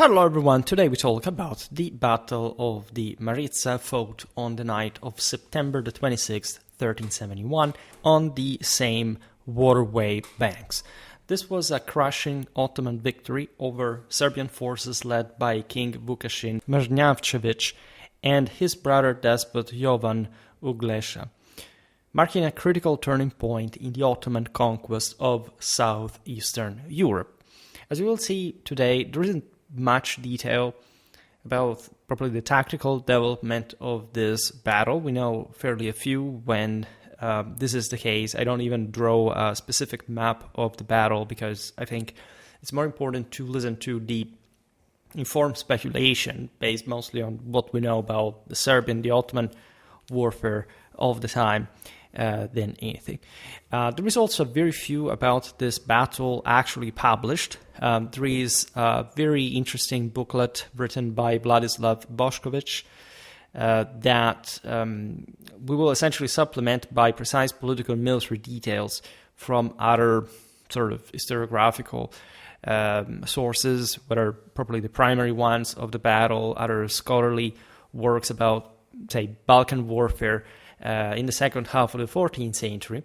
Hello everyone, today we talk about the Battle of the Maritsa fought on the night of September the 26th, 1371, on the same waterway banks. This was a crushing Ottoman victory over Serbian forces led by King Vukašin Mrnjavčević and his brother despot Jovan Uglesha, marking a critical turning point in the Ottoman conquest of southeastern Europe. As you will see today, there isn't much detail about probably the tactical development of this battle. We know fairly a few when this is the case. I don't even draw a specific map of the battle because I think it's more important to listen to the informed speculation based mostly on what we know about the Serbian, the Ottoman warfare of the time than anything. There is also very few about this battle actually published. There is a very interesting booklet written by Vladislav Bošković that we will essentially supplement by precise political and military details from other sort of historiographical sources, whether probably the primary ones of the battle, other scholarly works about, say, Balkan warfare in the second half of the 14th century.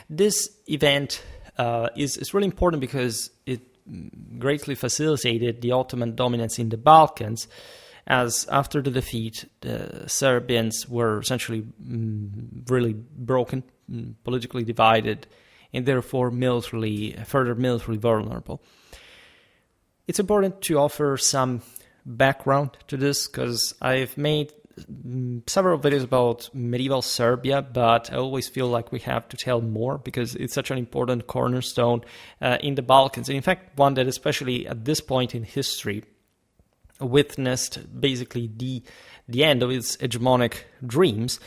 This event is really important because it greatly facilitated the Ottoman dominance in the Balkans, as after the defeat, the Serbians were essentially really broken, politically divided, and therefore further militarily vulnerable. It's important to offer some background to this because I've made several videos about medieval Serbia, but I always feel like we have to tell more because it's such an important cornerstone in the Balkans. And in fact, one that especially at this point in history witnessed basically the end of its hegemonic dreams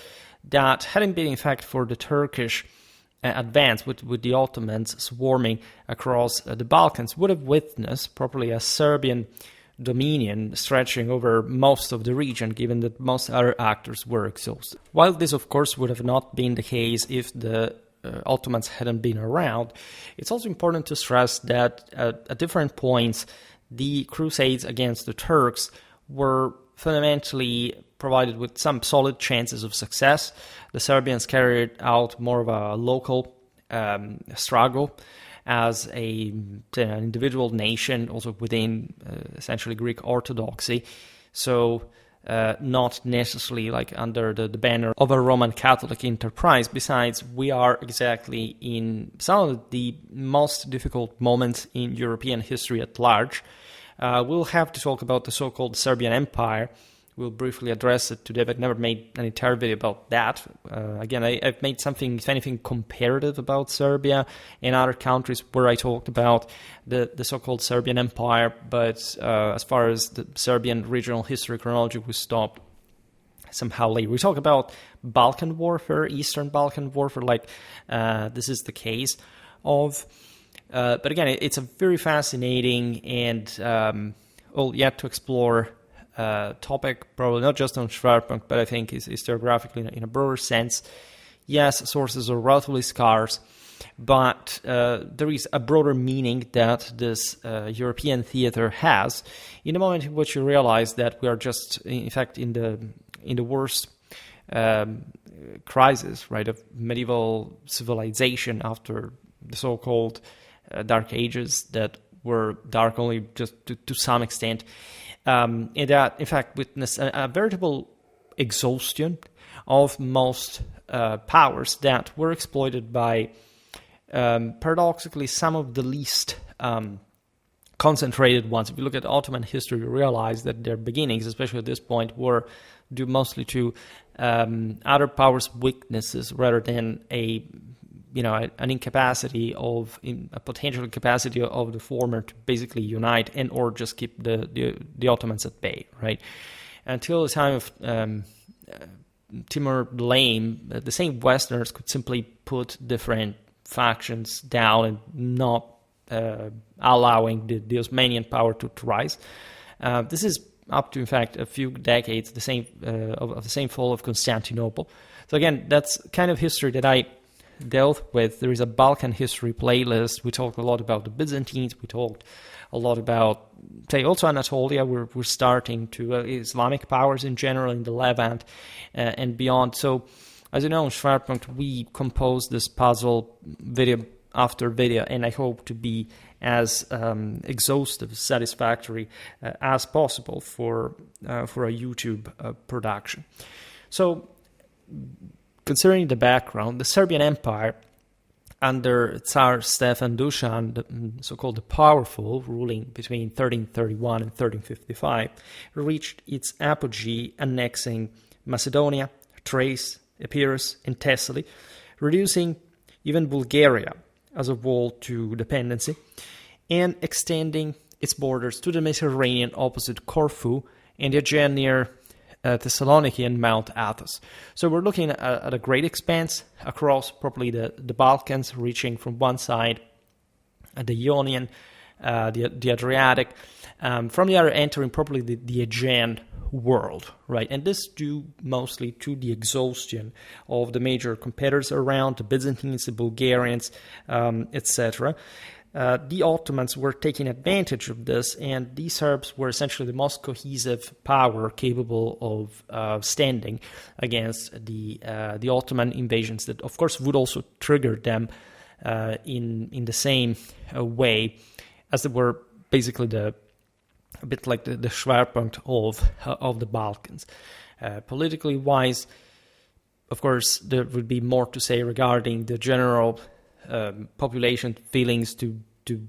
that hadn't been in fact for the Turkish advance with the Ottomans swarming across the Balkans, would have witnessed probably a Serbian dominion stretching over most of the region, given that most other actors were exhausted. While this, of course, would have not been the case if the Ottomans hadn't been around, it's also important to stress that at different points, the crusades against the Turks were fundamentally provided with some solid chances of success. The Serbians carried out more of a local struggle as an individual nation, also within essentially Greek Orthodoxy, so not necessarily like under the banner of a Roman Catholic enterprise. Besides, we are exactly in some of the most difficult moments in European history at large. We'll have to talk about the so-called Serbian Empire. We'll briefly address it today, but never made an entire video about that. Again, I've made something, if anything, comparative about Serbia and other countries where I talked about the so-called Serbian Empire, but as far as the Serbian regional history chronology, we stopped somehow later. We talk about Balkan warfare, Eastern Balkan warfare, like this is the case of. But again, it's a very fascinating and yet to explore topic, probably not just on Schwerpunkt, but I think is historiographically in a broader sense. Yes, sources are relatively scarce, but there is a broader meaning that this European theater has in the moment in which you realize that we are just, in fact, in the worst crisis, right, of medieval civilization after the so-called Dark Ages that were dark only just to some extent. And that, in fact, witnessed a veritable exhaustion of most powers that were exploited by, paradoxically, some of the least concentrated ones. If you look at Ottoman history, you realize that their beginnings, especially at this point, were due mostly to other powers' weaknesses rather than an incapacity a potential incapacity of the former to basically unite and or just keep the Ottomans at bay, right? Until the time of Timur the Lame, the same Westerners could simply put different factions down and not allowing the Osmanian power to rise. This is up to, in fact, a few decades of the same fall of Constantinople. So again, that's kind of history that I dealt with. There is a Balkan history playlist. We talked a lot about the Byzantines. We talked a lot about, say, also Anatolia. We're starting to Islamic powers in general in the Levant and beyond. So, as you know, in Schwerpunkt, we compose this puzzle video after video, and I hope to be as exhaustive, satisfactory as possible for a YouTube production. So, considering the background, the Serbian Empire under Tsar Stefan Dushan, the so-called the powerful, ruling between 1331 and 1355, reached its apogee annexing Macedonia, Thrace, Epirus, and Thessaly, reducing even Bulgaria as a wall to dependency, and extending its borders to the Mediterranean opposite Corfu and the Aegean near Thessaloniki and Mount Athos. So we're looking at a great expanse across probably the Balkans, reaching from one side the Ionian, the Adriatic, from the other entering probably the Aegean world, right? And this due mostly to the exhaustion of the major competitors around, the Byzantines, the Bulgarians, etc. The Ottomans were taking advantage of this, and the Serbs were essentially the most cohesive power capable of standing against the Ottoman invasions that, of course, would also trigger them in the same way as they were basically a bit like the Schwerpunkt of the Balkans. Politically wise, of course, there would be more to say regarding the general population feelings to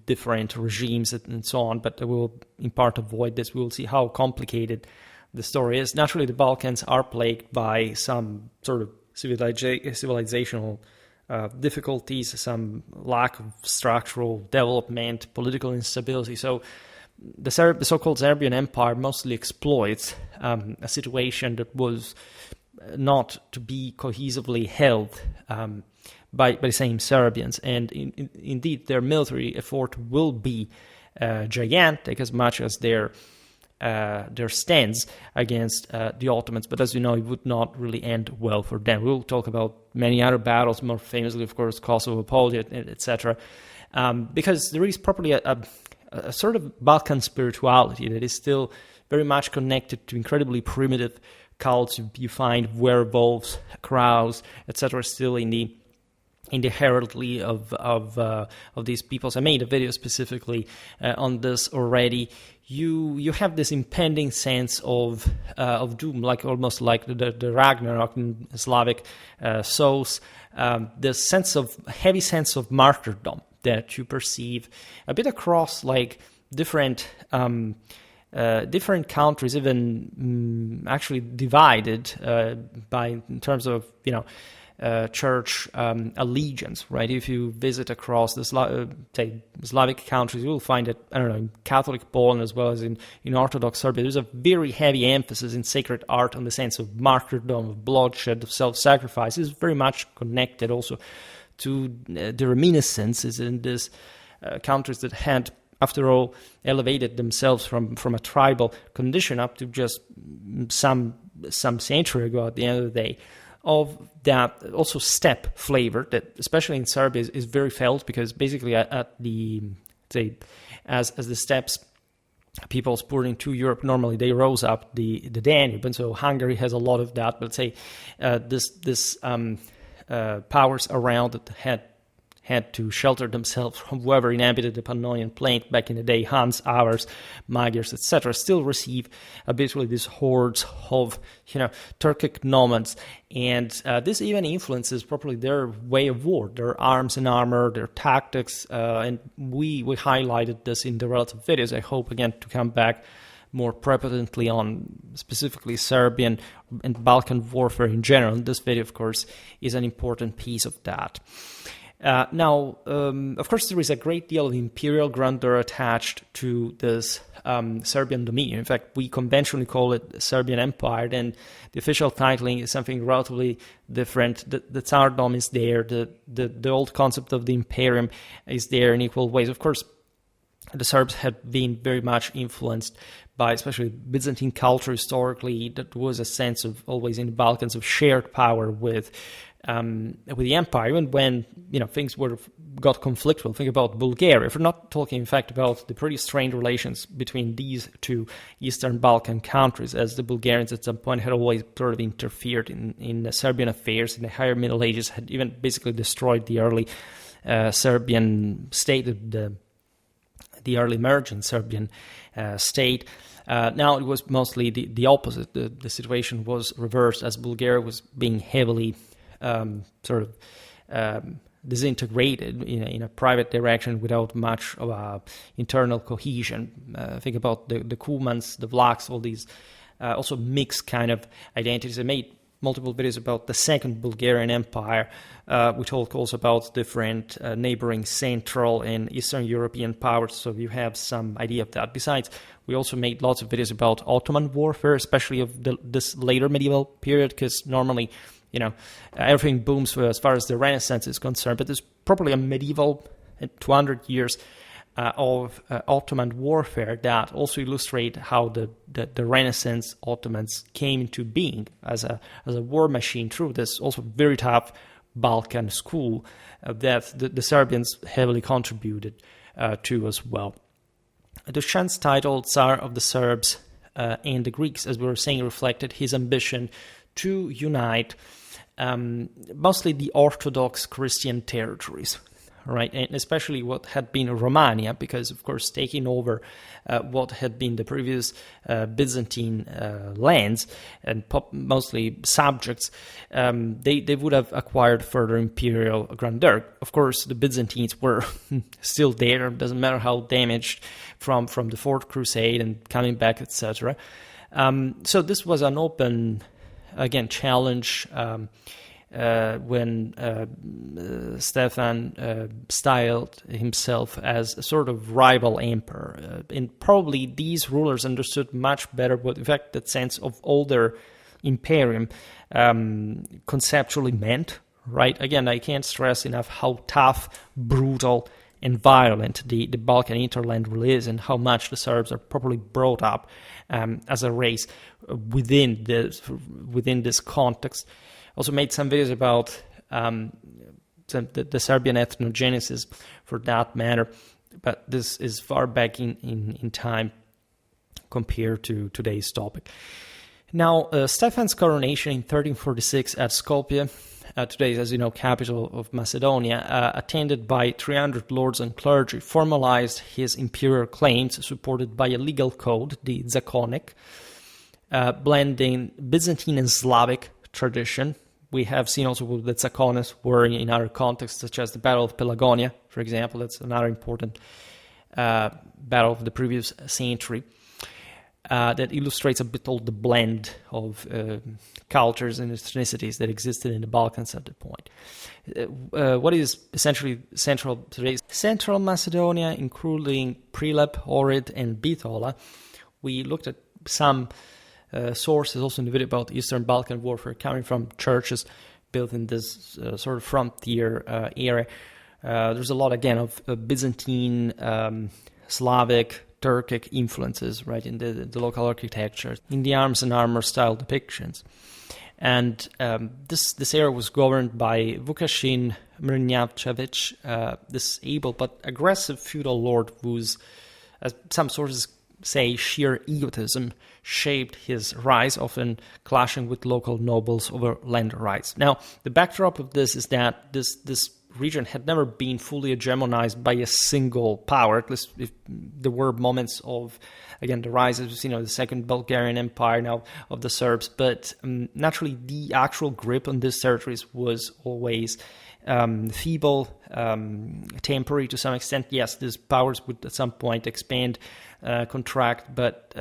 different regimes and so on, but I will in part avoid this. We will see how complicated the story is. Naturally, the Balkans are plagued by some sort of civilizational difficulties, some lack of structural development, political instability. So the so-called Serbian Empire mostly exploits a situation that was not to be cohesively held by the same Serbians, and indeed their military effort will be gigantic as much as their stance against the Ottomans. But as you know, it would not really end well for them. We'll talk about many other battles, more famously, of course, Kosovo, Poland, etc. Because there is probably a sort of Balkan spirituality that is still very much connected to incredibly primitive cults. You find werewolves, crows, etc. still in the heraldry of these peoples. I made a video specifically on this already. You have this impending sense of doom, like almost like the Ragnarok in Slavic souls. The heavy sense of martyrdom that you perceive a bit across like different countries, even actually divided in terms of church allegiance, right? If you visit across the Slavic countries, you will find that, in Catholic Poland as well as in Orthodox Serbia, there's a very heavy emphasis in sacred art on the sense of martyrdom, of bloodshed, of self-sacrifice. It's very much connected also to the reminiscences in these countries that had, after all, elevated themselves from a tribal condition up to just some century ago at the end of the day, of that also steppe flavor that, especially in Serbia, is very felt, because basically as the steppes peoples poured into Europe, normally they rose up the Danube, and so Hungary has a lot of that. But let's say this powers around that had to shelter themselves from whoever inhabited the Pannonian Plain back in the day, Huns, Avars, Magyars, etc., still receive habitually these hordes of Turkic nomads, and this even influences probably their way of war, their arms and armor, their tactics, and we highlighted this in the relative videos. I hope again to come back more prepotently on specifically Serbian and Balkan warfare in general. And this video, of course, is an important piece of that. Now, of course, there is a great deal of imperial grandeur attached to this Serbian dominion. In fact, we conventionally call it Serbian Empire, and the official titling is something relatively different. The Tsardom is there, the old concept of the imperium is there in equal ways. Of course, the Serbs had been very much influenced by especially Byzantine culture historically. That was a sense of always in the Balkans of shared power with with the empire, even when things got conflictual. Think about Bulgaria. If we're not talking, in fact, about the pretty strained relations between these two Eastern Balkan countries, as the Bulgarians at some point had always sort of interfered in Serbian affairs in the higher Middle Ages, had even basically destroyed the early Serbian state, the early emergent Serbian state. Now it was mostly the opposite. The situation was reversed, as Bulgaria was being heavily disintegrated in a private direction without much of internal cohesion. Think about the Kumans, the Vlachs, all these also mixed kind of identities. I made multiple videos about the Second Bulgarian Empire. We talk also about different neighboring Central and Eastern European powers, so you have some idea of that. Besides, we also made lots of videos about Ottoman warfare, especially of this later medieval period, because normally everything booms as far as the Renaissance is concerned, but there's probably a medieval 200 years of Ottoman warfare that also illustrate how the Renaissance Ottomans came into being as a war machine through this also very tough Balkan school that the Serbians heavily contributed to as well. Dushan's title, Tsar of the Serbs and the Greeks, as we were saying, reflected his ambition to unite mostly the Orthodox Christian territories, right? And especially what had been Romania, because, of course, taking over what had been the previous Byzantine lands and mostly subjects, they would have acquired further imperial grandeur. Of course, the Byzantines were still there. Doesn't matter how damaged from the Fourth Crusade and coming back, etc. So this was an open, again, challenge when Stefan styled himself as a sort of rival emperor. And probably these rulers understood much better what, in fact, that sense of older imperium conceptually meant, right? Again, I can't stress enough how tough, brutal, and violent the Balkan hinterland really is, and how much the Serbs are probably brought up as a race within this context. Also made some videos about the Serbian ethnogenesis, for that matter, but this is far back in time compared to today's topic. Now, Stefan's coronation in 1346 at Skopje, today's, as you know, capital of Macedonia, attended by 300 lords and clergy, formalized his imperial claims, supported by a legal code, the Zakonic, blending Byzantine and Slavic tradition. We have seen also what the Zakones were in other contexts, such as the Battle of Pelagonia, for example. That's another important battle of the previous century that illustrates a bit all the blend of cultures and ethnicities that existed in the Balkans at that point. What is essentially today's Central Macedonia, including Prilep, Ohrid, and Bitola. We looked at some sources also in the video about Eastern Balkan warfare coming from churches built in this sort of frontier area. There's a lot, again, of Byzantine, Slavic, Turkic influences, right, in the local architecture, in the arms and armor style depictions. And this area was governed by Vukašin Mrnjavčević, this able but aggressive feudal lord whose, as some sources say, sheer egotism shaped his rise, often clashing with local nobles over land rights. Now, the backdrop of this is that this region had never been fully hegemonized by a single power, at least if there were moments of, again, the rise of the Second Bulgarian Empire now of the Serbs, but naturally the actual grip on these territories was always feeble, temporary to some extent. Yes, these powers would at some point expand, contract, but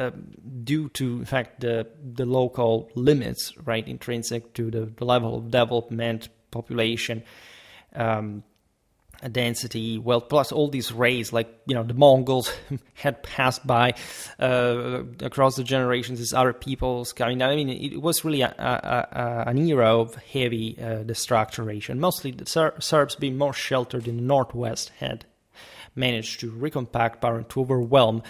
due to, in fact, the local limits, right, intrinsic to the level of development, population, density, wealth, plus all these rays, like, the Mongols had passed by across the generations, these other peoples coming down. I mean, it was really an era of heavy destructuration. Mostly the Serbs, being more sheltered in the northwest, had managed to recompact power and to overwhelm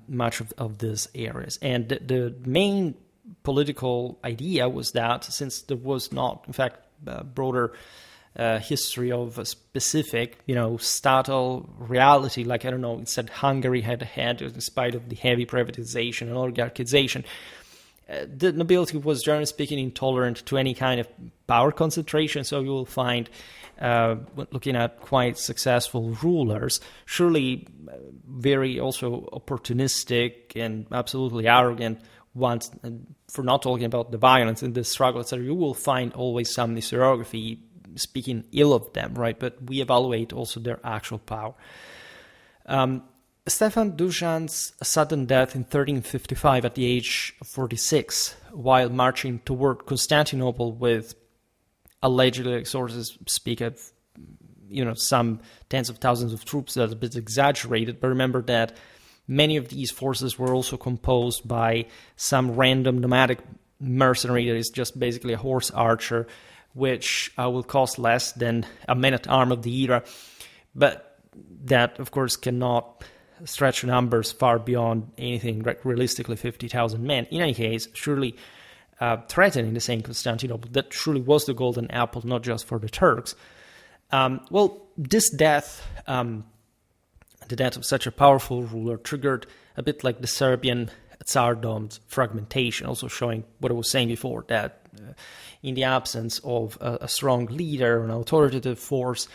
much of these areas. And the main political idea was that since there was not, in fact, broader history of a specific, statal reality. Like, I don't know, it said Hungary had, in spite of the heavy privatization and oligarchization, the nobility was, generally speaking, intolerant to any kind of power concentration. So you will find, looking at quite successful rulers, surely very also opportunistic and absolutely arrogant ones, for not talking about the violence in the struggle, etc. You will find always some historiography speaking ill of them, right? But we evaluate also their actual power. Stefan Dushan's sudden death in 1355 at the age of 46, while marching toward Constantinople with, allegedly, sources speak of, some tens of thousands of troops. That's a bit exaggerated, but remember that many of these forces were also composed by some random nomadic mercenary that is just basically a horse archer, which will cost less than a man-at-arm of the era, but that, of course, cannot stretch numbers far beyond anything, realistically 50,000 men. In any case, surely threatening the same Constantinople, that surely was the golden apple, not just for the Turks. This death, the death of such a powerful ruler, triggered a bit like the Serbian Tsardom's fragmentation, also showing what I was saying before, that in the absence of a strong leader, an authoritative force,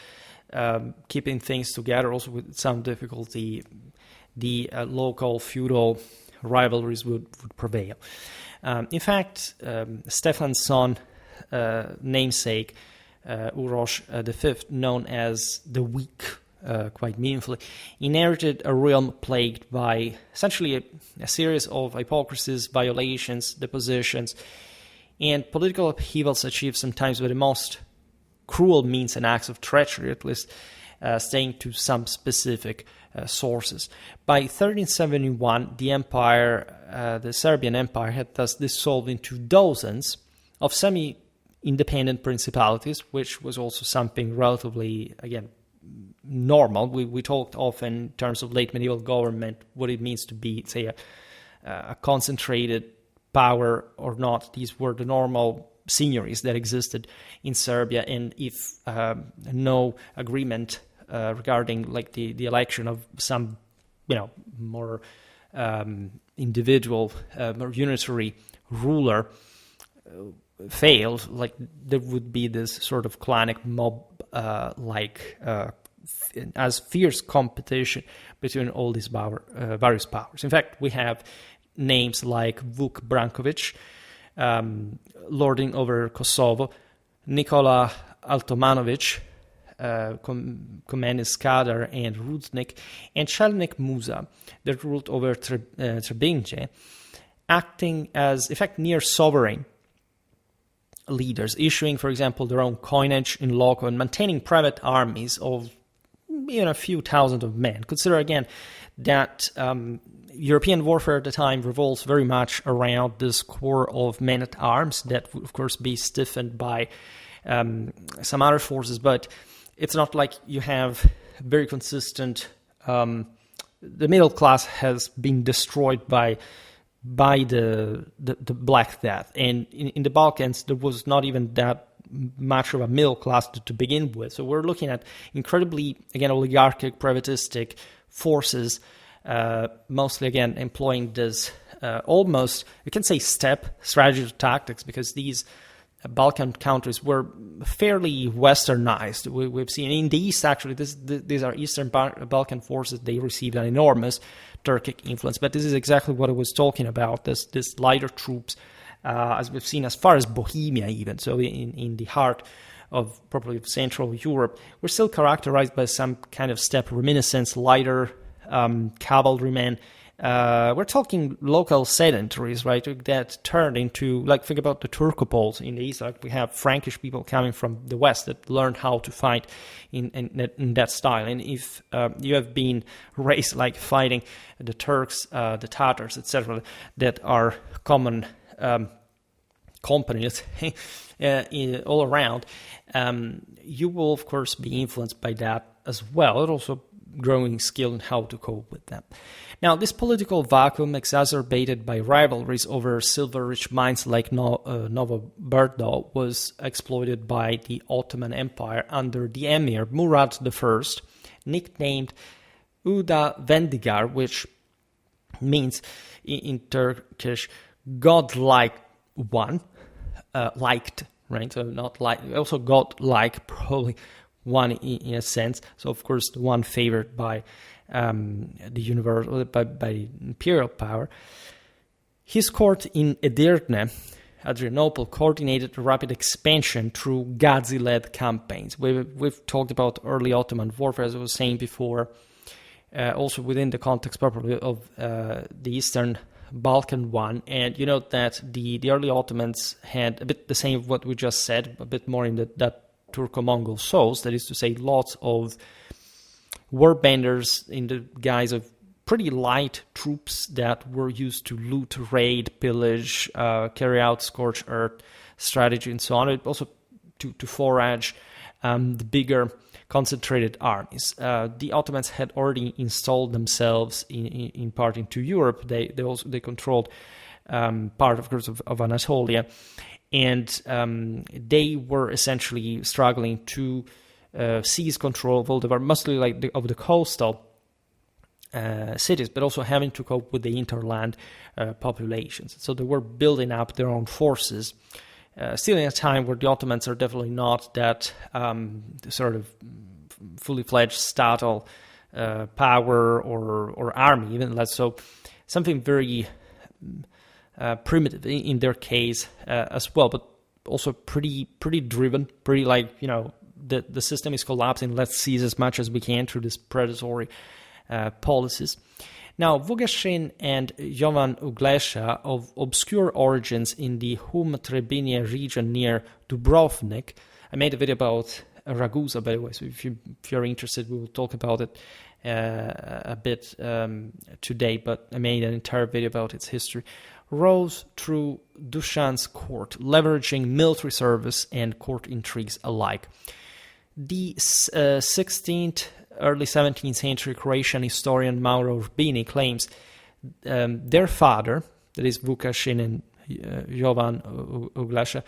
keeping things together, also with some difficulty, the local feudal rivalries would prevail. In fact, Stefan's son, namesake, Uroš V, known as the Weak, quite meaningfully, inherited a realm plagued by essentially a series of hypocrisies, violations, depositions, and political upheavals achieved sometimes by the most cruel means and acts of treachery, at least staying to some specific sources. By 1371, the empire, the Serbian Empire, had thus dissolved into dozens of semi-independent principalities, which was also something relatively, again, normal. We talked often in terms of late medieval government, what it means to be, say, a concentrated power or not. These were the normal seigneuries that existed in Serbia, and if no agreement regarding like the election of some more individual, more unitary ruler failed, like there would be this sort of clanic mob as fierce competition between all these various powers. In fact, we have names like Vuk Branković, lording over Kosovo, Nikola Altomanović, commanding Skadar and Rudnik, and Chelnik Musa, that ruled over Trebinje, acting as, in fact, near sovereign leaders, issuing, for example, their own coinage in loco and maintaining private armies of a few thousand of men. Consider again that European warfare at the time revolves very much around this core of men-at-arms that would, of course, be stiffened by some other forces, but it's not like you have very consistent... the middle class has been destroyed by the Black Death, and in the Balkans there was not even that much of a middle class to begin with. So we're looking at incredibly, again, oligarchic, privatistic forces, mostly, again, employing this almost, you can say, step strategy of tactics, because these Balkan countries were fairly westernized. We've seen in the East, actually, these are Eastern Balkan forces. They received an enormous Turkic influence, but this is exactly what I was talking about, this lighter troops, as we've seen as far as Bohemia even, so in the heart of probably Central Europe, we're still characterized by some kind of steppe reminiscence, lighter cavalrymen. We're talking local sedentaries, right, that turned into, like, think about the Turkopoles in the east. Like, we have Frankish people coming from the west that learned how to fight in that style. And if you have been raised like fighting the Turks, the Tatars, etc., that are common companies all around, you will, of course, be influenced by that as well. It also growing skill in how to cope with them. Now, this political vacuum, exacerbated by rivalries over silver-rich mines like Novo Brdo, was exploited by the Ottoman Empire under the emir Murad I, nicknamed Uda Vendigar, which means in Turkish godlike one, liked, right? So not like, also godlike, probably one in a sense. So of course the one favored by the universal, by imperial power. His court in Edirne, Adrianople, coordinated a rapid expansion through Ghazi-led campaigns. We've talked about early Ottoman warfare, as I was saying before, also within the context probably of the Eastern Balkan one. And you know that the early Ottomans had a bit the same of what we just said, a bit more in that Turco-Mongol souls, that is to say, lots of warbanders in the guise of pretty light troops that were used to loot, raid, pillage, carry out scorched earth strategy and so on, and also to forage the bigger concentrated armies. The Ottomans had already installed themselves in part into Europe. They controlled part, of course, of Anatolia, and they were essentially struggling to seize control of all the, mostly like of the coastal cities, but also having to cope with the interland populations. So they were building up their own forces, still in a time where the Ottomans are definitely not that sort of fully fledged statal power or army, even less so. Something very primitive in their case as well, but also pretty driven, pretty like, you know, the system is collapsing, let's seize as much as we can through this predatory policies. Now, Vukašin and Jovan Ugleša, of obscure origins in the Hum-Trebinia region near Dubrovnik. I made a video about Ragusa, by the way, so if you're interested, we will talk about it a bit today, but I made an entire video about its history. Rose through Dushan's court, leveraging military service and court intrigues alike. The 16th, early 17th century Croatian historian Mauro Urbini claims their father, that is Vukašin and Jovan Ugleša,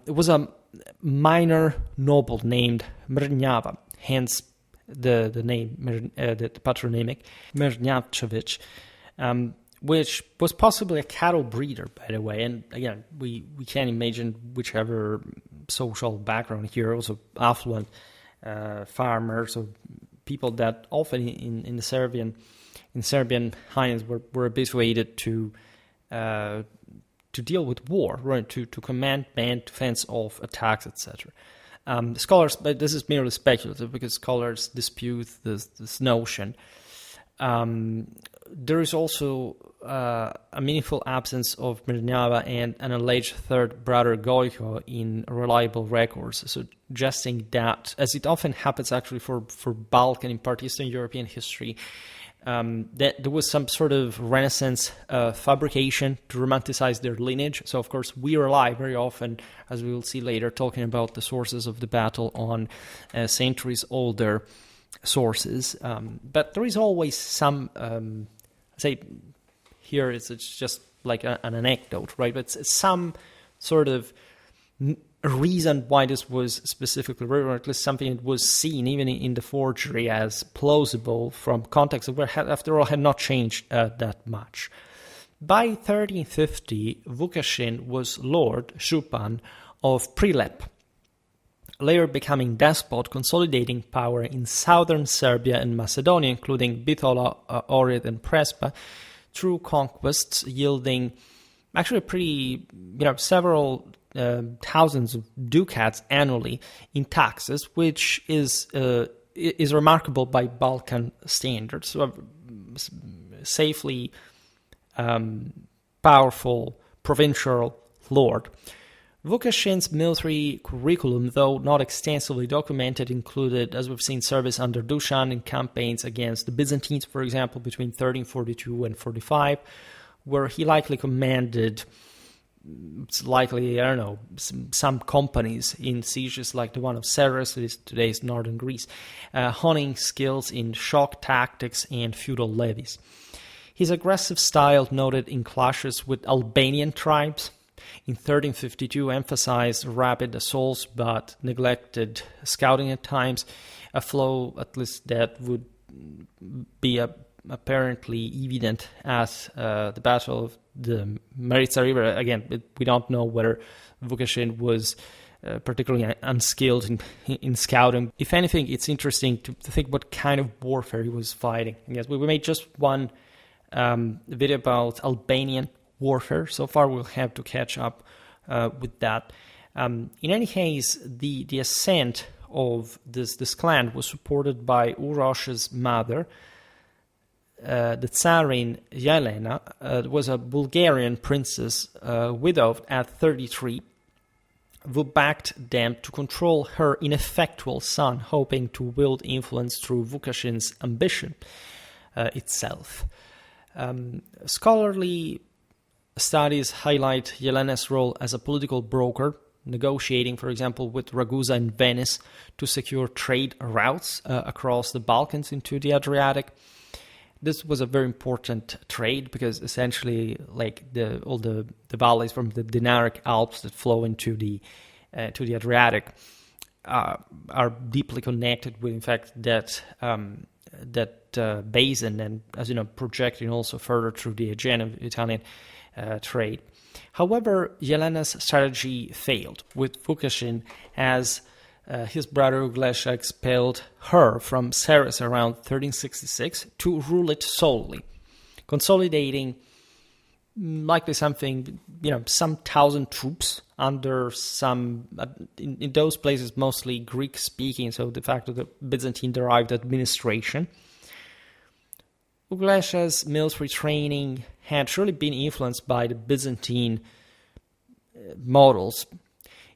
was a minor noble named Mrnjava, hence the name, the patronymic Mrnjavčević, which was possibly a cattle breeder, by the way. And again, we can imagine whichever social background here, also affluent farmers or people that often in the Serbian highlands were habituated to deal with war, right? To command men, to fence off attacks, etc. Scholars, but this is merely speculative because scholars dispute this notion. There is also a meaningful absence of Mrnjava and an alleged third brother Gojko in reliable records, suggesting that, as it often happens actually for Balkan, in part Eastern European history, that there was some sort of Renaissance fabrication to romanticize their lineage. So, of course, we rely very often, as we will see later, talking about the sources of the battle on centuries older sources. But there is always some, say, here it's just like an anecdote, right? But it's some sort of reason why this was specifically written, or at least something that was seen even in the forgery as plausible from context that, after all, had not changed that much. By 1350, Vukašin was Lord Župan of Prilep, later becoming despot, consolidating power in southern Serbia and Macedonia, including Bitola, Ohrid, and Prespa, through conquests yielding actually pretty, several thousands of ducats annually in taxes, which is remarkable by Balkan standards. So a safely powerful provincial lord. Vukašin's military curriculum, though not extensively documented, included, as we've seen, service under Dushan in campaigns against the Byzantines, for example, between 1342 and 45, where he likely commanded it's likely, I don't know, some companies in sieges like the one of Serres, that is today's northern Greece, honing skills in shock tactics and feudal levies. His aggressive style, noted in clashes with Albanian tribes, in 1352 emphasized rapid assaults but neglected scouting at times, a flaw at least that would be apparently evident at the Battle of the Maritsa River. Again, we don't know whether Vukašin was particularly unskilled in scouting. If anything, it's interesting to think what kind of warfare he was fighting. I guess we made just one video about Albanian warfare. So far, we'll have to catch up with that. In any case, the ascent of this clan was supported by Urosh's mother, the Tsarin Yelena, was a Bulgarian princess, widowed at 33, who backed them to control her ineffectual son, hoping to wield influence through Vukašin's ambition itself. Scholarly studies highlight Yelena's role as a political broker, negotiating, for example, with Ragusa in Venice to secure trade routes across the Balkans into the Adriatic. This was a very important trade because essentially, like all the valleys from the Dinaric Alps that flow into the Adriatic are deeply connected with, in fact, that basin, and as you know, projecting also further through the Aegean and Italian trade. However, Yelena's strategy failed, with Vukašin as his brother Uglesha expelled her from Serres around 1366 to rule it solely, consolidating likely something, some 1,000 troops under some, in those places mostly Greek-speaking, so de facto the Byzantine-derived administration. Uglesha's military training had surely been influenced by the Byzantine models,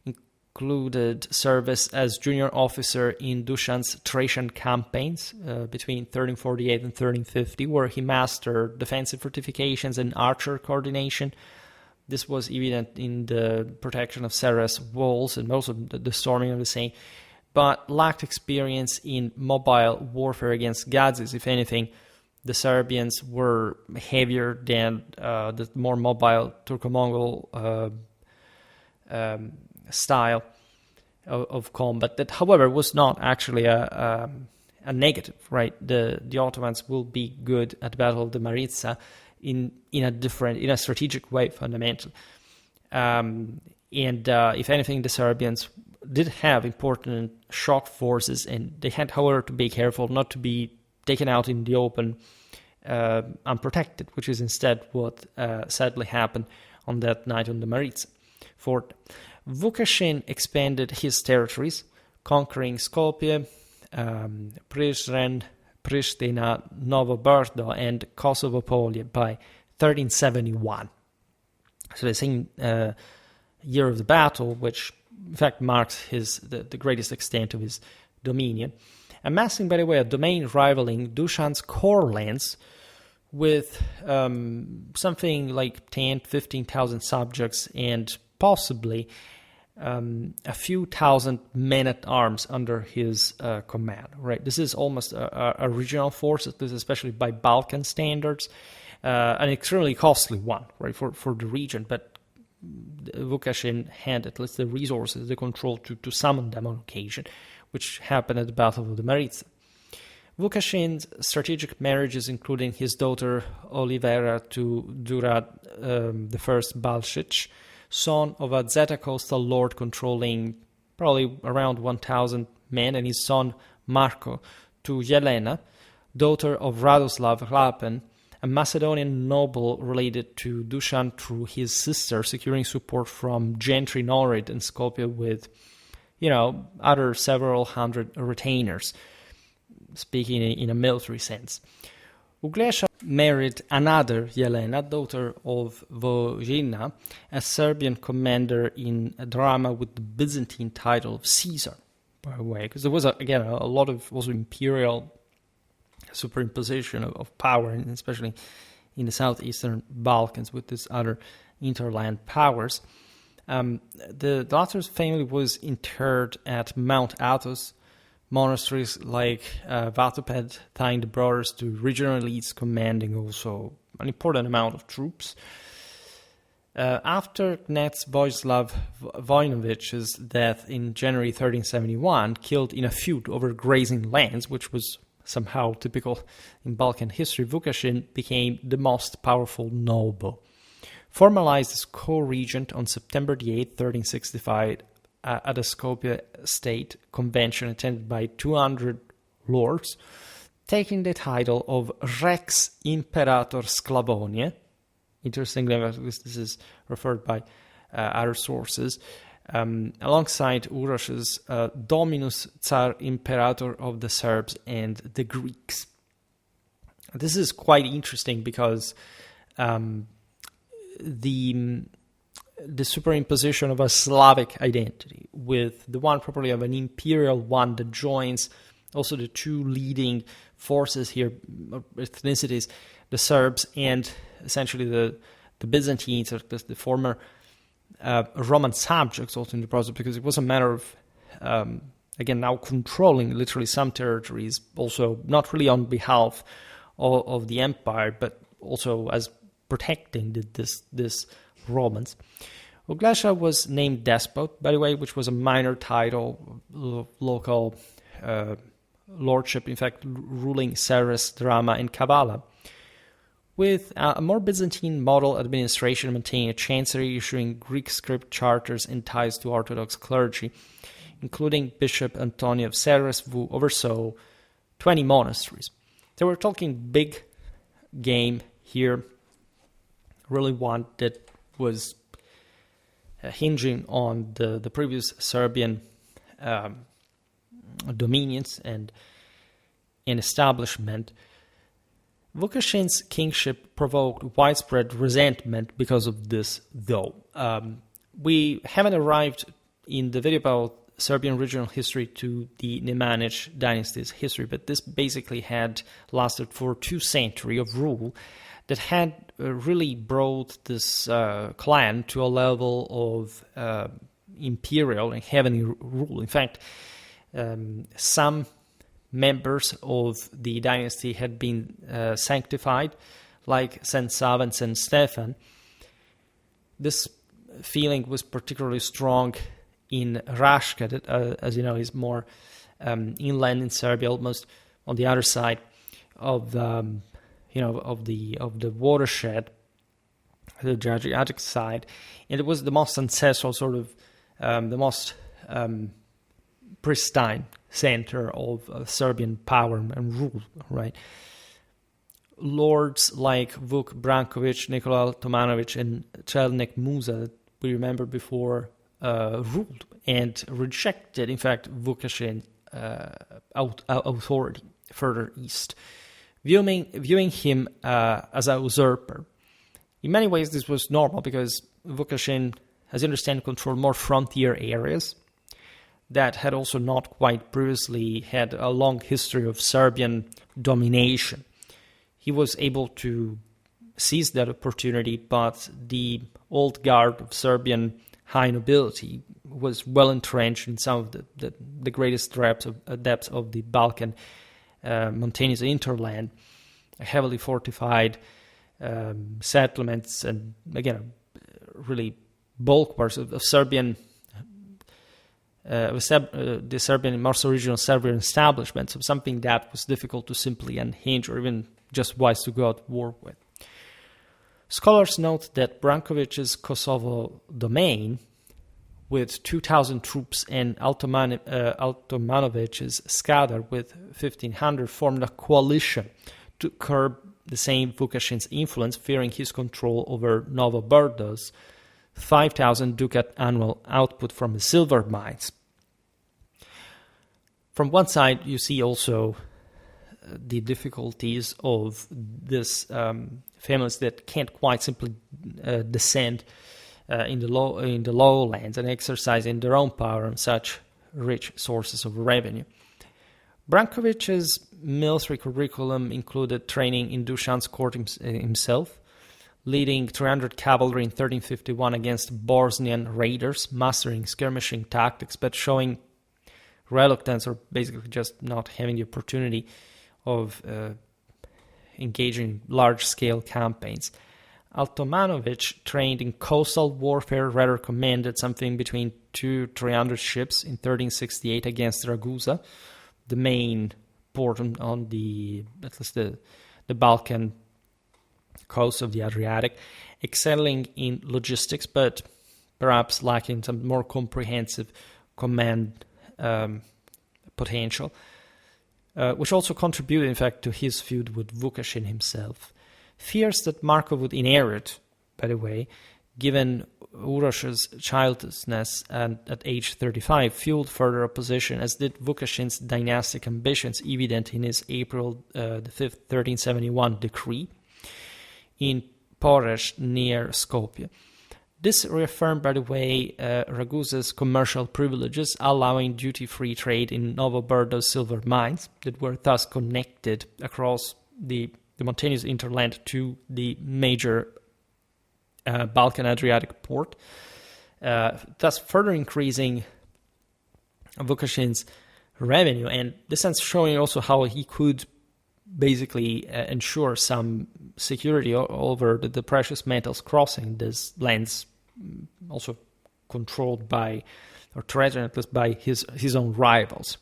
included service as junior officer in Dushan's Thracian campaigns between 1348 and 1350, where he mastered defensive fortifications and archer coordination. This was evident in the protection of Serres walls and most of the storming of the same, but lacked experience in mobile warfare against Gazis. If anything, the Serbians were heavier than the more mobile Turco-Mongol style of combat. That, however, was not actually a negative, right? The Ottomans will be good at the Battle of the Maritsa in a strategic way, fundamentally. And if anything, the Serbians did have important shock forces, and they had, however, to be careful not to be taken out in the open unprotected, which is instead what sadly happened on that night on the Maritsa fort. Vukašin expanded his territories, conquering Skopje, Prizren, Pristina, Novo Brdo, and Kosovo Polje by 1371. So the same year of the battle, which in fact marks the greatest extent of his dominion, amassing, by the way, a domain rivaling Dushan's core lands with something like 10,000-15,000 subjects and possibly a few thousand men-at-arms under his command. Right, this is almost a regional force, especially by Balkan standards, an extremely costly one, right, for the region. But Vukašin had at least the resources, the control to summon them on occasion, which happened at the Battle of the Maritsa. Vukašin's strategic marriages, including his daughter Olivera to Durad I Balšić, son of a Zeta coastal lord controlling probably around 1,000 men, and his son Marko to Jelena, daughter of Radoslav Hlapen, a Macedonian noble related to Dushan through his sister, securing support from gentry in Ohrid and Skopje with, other several hundred retainers, speaking in a military sense. Uglesha married another Jelena, daughter of Vojina, a Serbian commander in a drama with the Byzantine title of Caesar, by the way, because there was, a lot of also imperial superimposition of power, and especially in the southeastern Balkans with these other interland powers. The latter's family was interred at Mount Athos. Monasteries like Vatoped tying the brothers to regional elites commanding also an important amount of troops. After Knez Vojislav Vojinovich's death in January 1371, killed in a feud over grazing lands, which was somehow typical in Balkan history, Vukašin became the most powerful noble. Formalized as co-regent on September the 8th, 1365, at a Skopje state convention attended by 200 lords, taking the title of Rex Imperator Sclavonia. Interestingly, because this is referred by other sources, alongside Uroš's Dominus Tsar Imperator of the Serbs and the Greeks. This is quite interesting because the superimposition of a Slavic identity with the one properly of an imperial one that joins also the two leading forces here, ethnicities, the Serbs and essentially the Byzantines, or the former Roman subjects also in the process, because it was a matter of, again, now controlling literally some territories, also not really on behalf of the empire, but also as protecting this Romans. Uglasha was named despot, by the way, which was a minor title, local lordship, in fact, ruling Ceres, Drama, and Kavala, with a more Byzantine model administration, maintaining a chancery, issuing Greek script charters and ties to Orthodox clergy, including Bishop Antonio of Ceres, who oversaw 20 monasteries. So we're talking big game here, really one that was hinging on the previous Serbian dominions and establishment. Vukašin's kingship provoked widespread resentment because of this, though. We haven't arrived in the video about Serbian regional history to the Nemanjić dynasty's history, but this basically had lasted for 2 centuries of rule that had really brought this clan to a level of imperial and heavenly rule. In fact, some members of the dynasty had been sanctified, like Saint Sava and Saint Stefan. This feeling was particularly strong in Raška, that, as you know, is more inland in Serbia, almost on the other side of the watershed, the Adriatic side, and it was the most ancestral sort of the most pristine center of Serbian power and rule, right? Lords like Vuk Branković, Nikola Tomanović, and Čelnik Musa, we remember before, ruled and rejected, in fact, Vukašin authority further east, viewing him as a usurper. In many ways, this was normal because Vukašin, as you understand, controlled more frontier areas that had also not quite previously had a long history of Serbian domination. He was able to seize that opportunity, but the old guard of Serbian high nobility was well entrenched in some of the greatest depths of the Balkan mountainous hinterland, heavily fortified settlements, and again, really bulwarks of Serbian. The Serbian, more original Serbian establishments of something that was difficult to simply unhinge or even just wise to go out war with. Scholars note that Branković's Kosovo domain, with 2,000 troops, and Altomanović's Skadar with 1,500, formed a coalition to curb the same Vukašin's influence, fearing his control over Novo Brdo's 5,000 ducat annual output from the silver mines. From one side, you see also the difficulties of this families that can't quite simply descend in the lowlands and exercising their own power on such rich sources of revenue. Brankovic's military curriculum included training in Dushan's court himself, leading 300 cavalry in 1351 against Bosnian raiders, mastering skirmishing tactics, but showing reluctance or basically just not having the opportunity of engaging in large-scale campaigns. Altomanovic trained in coastal warfare, rather commanded something between 200-300 ships in 1368 against Ragusa, the main port on the, at least the Balkan coast of the Adriatic, excelling in logistics, but perhaps lacking some more comprehensive command potential, which also contributed, in fact, to his feud with Vukašin himself. Fears that Marko would inherit, by the way, given Uroš's childlessness and at age 35, fueled further opposition, as did Vukašin's dynastic ambitions, evident in his April 5th, 1371 decree in Poreš near Skopje. This reaffirmed, by the way, Ragusa's commercial privileges, allowing duty-free trade in Novobrdo's silver mines that were thus connected across the mountainous interland to the major Balkan Adriatic port, thus further increasing Vukašin's revenue, and this sense showing also how he could basically ensure some security over the precious metals crossing this lands, also controlled by, or threatened at least by his own rivals,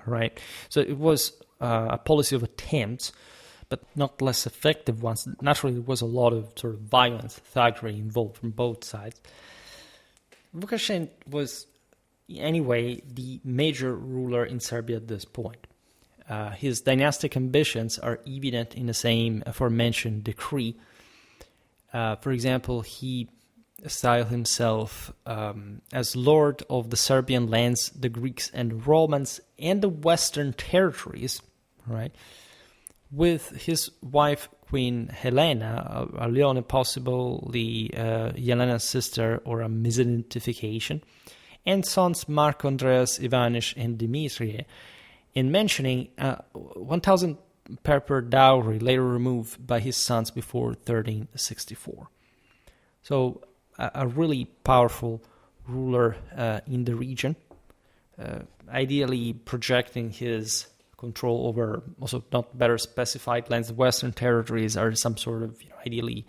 right? So it was a policy of attempts, but not less effective ones. Naturally, there was a lot of sort of violence, thuggery involved from both sides. Vukašin was, anyway, the major ruler in Serbia at this point. His dynastic ambitions are evident in the same aforementioned decree. For example, he styled himself as Lord of the Serbian lands, the Greeks and Romans, and the Western territories, right? With his wife, Queen Helena, a Leone possibly Yelena's sister or a misidentification, and sons Mark Andreas, Ivanish, and Dimitrie, in mentioning 1,000 per dowry later removed by his sons before 1364. So a really powerful ruler in the region, ideally projecting his control over also not better specified lands. The Western territories are some sort of ideally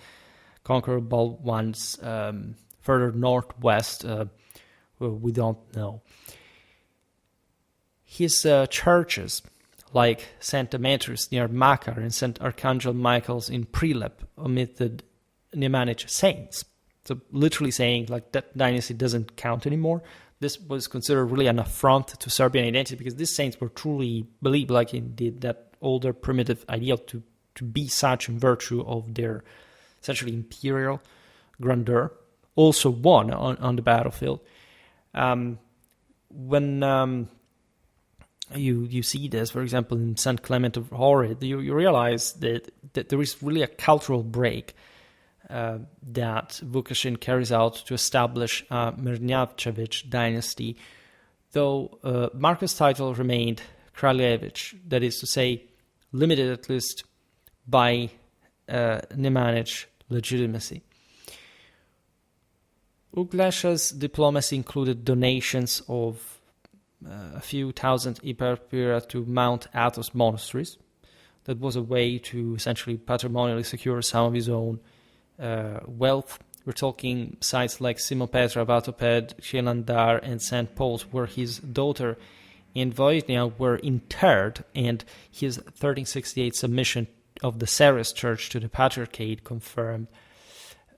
conquerable ones. Further northwest, we don't know. His churches, like St. Demetrius near Makar and St. Archangel Michael's in Prilep, omitted Nemanjić saints. So literally saying like that dynasty doesn't count anymore. This was considered really an affront to Serbian identity because these saints were truly believed, like indeed that older primitive ideal to be such in virtue of their essentially imperial grandeur, also won on the battlefield. When you see this, for example, in St. Clement of Ohrid, you realize that there is really a cultural break that Vukašin carries out to establish a Mrnjavčević dynasty, though Marko's title remained Kraljevich, that is to say, limited at least by Nemanjić legitimacy. Uglesha's diplomacy included donations of a few thousand iperpira to Mount Athos monasteries. That was a way to essentially patrimonially secure some of his own wealth. We're talking sites like Simopetra, Vatoped, Chelandar, and St. Paul's, where his daughter and Voitnia were interred, and his 1368 submission of the Ceres Church to the Patriarchate confirmed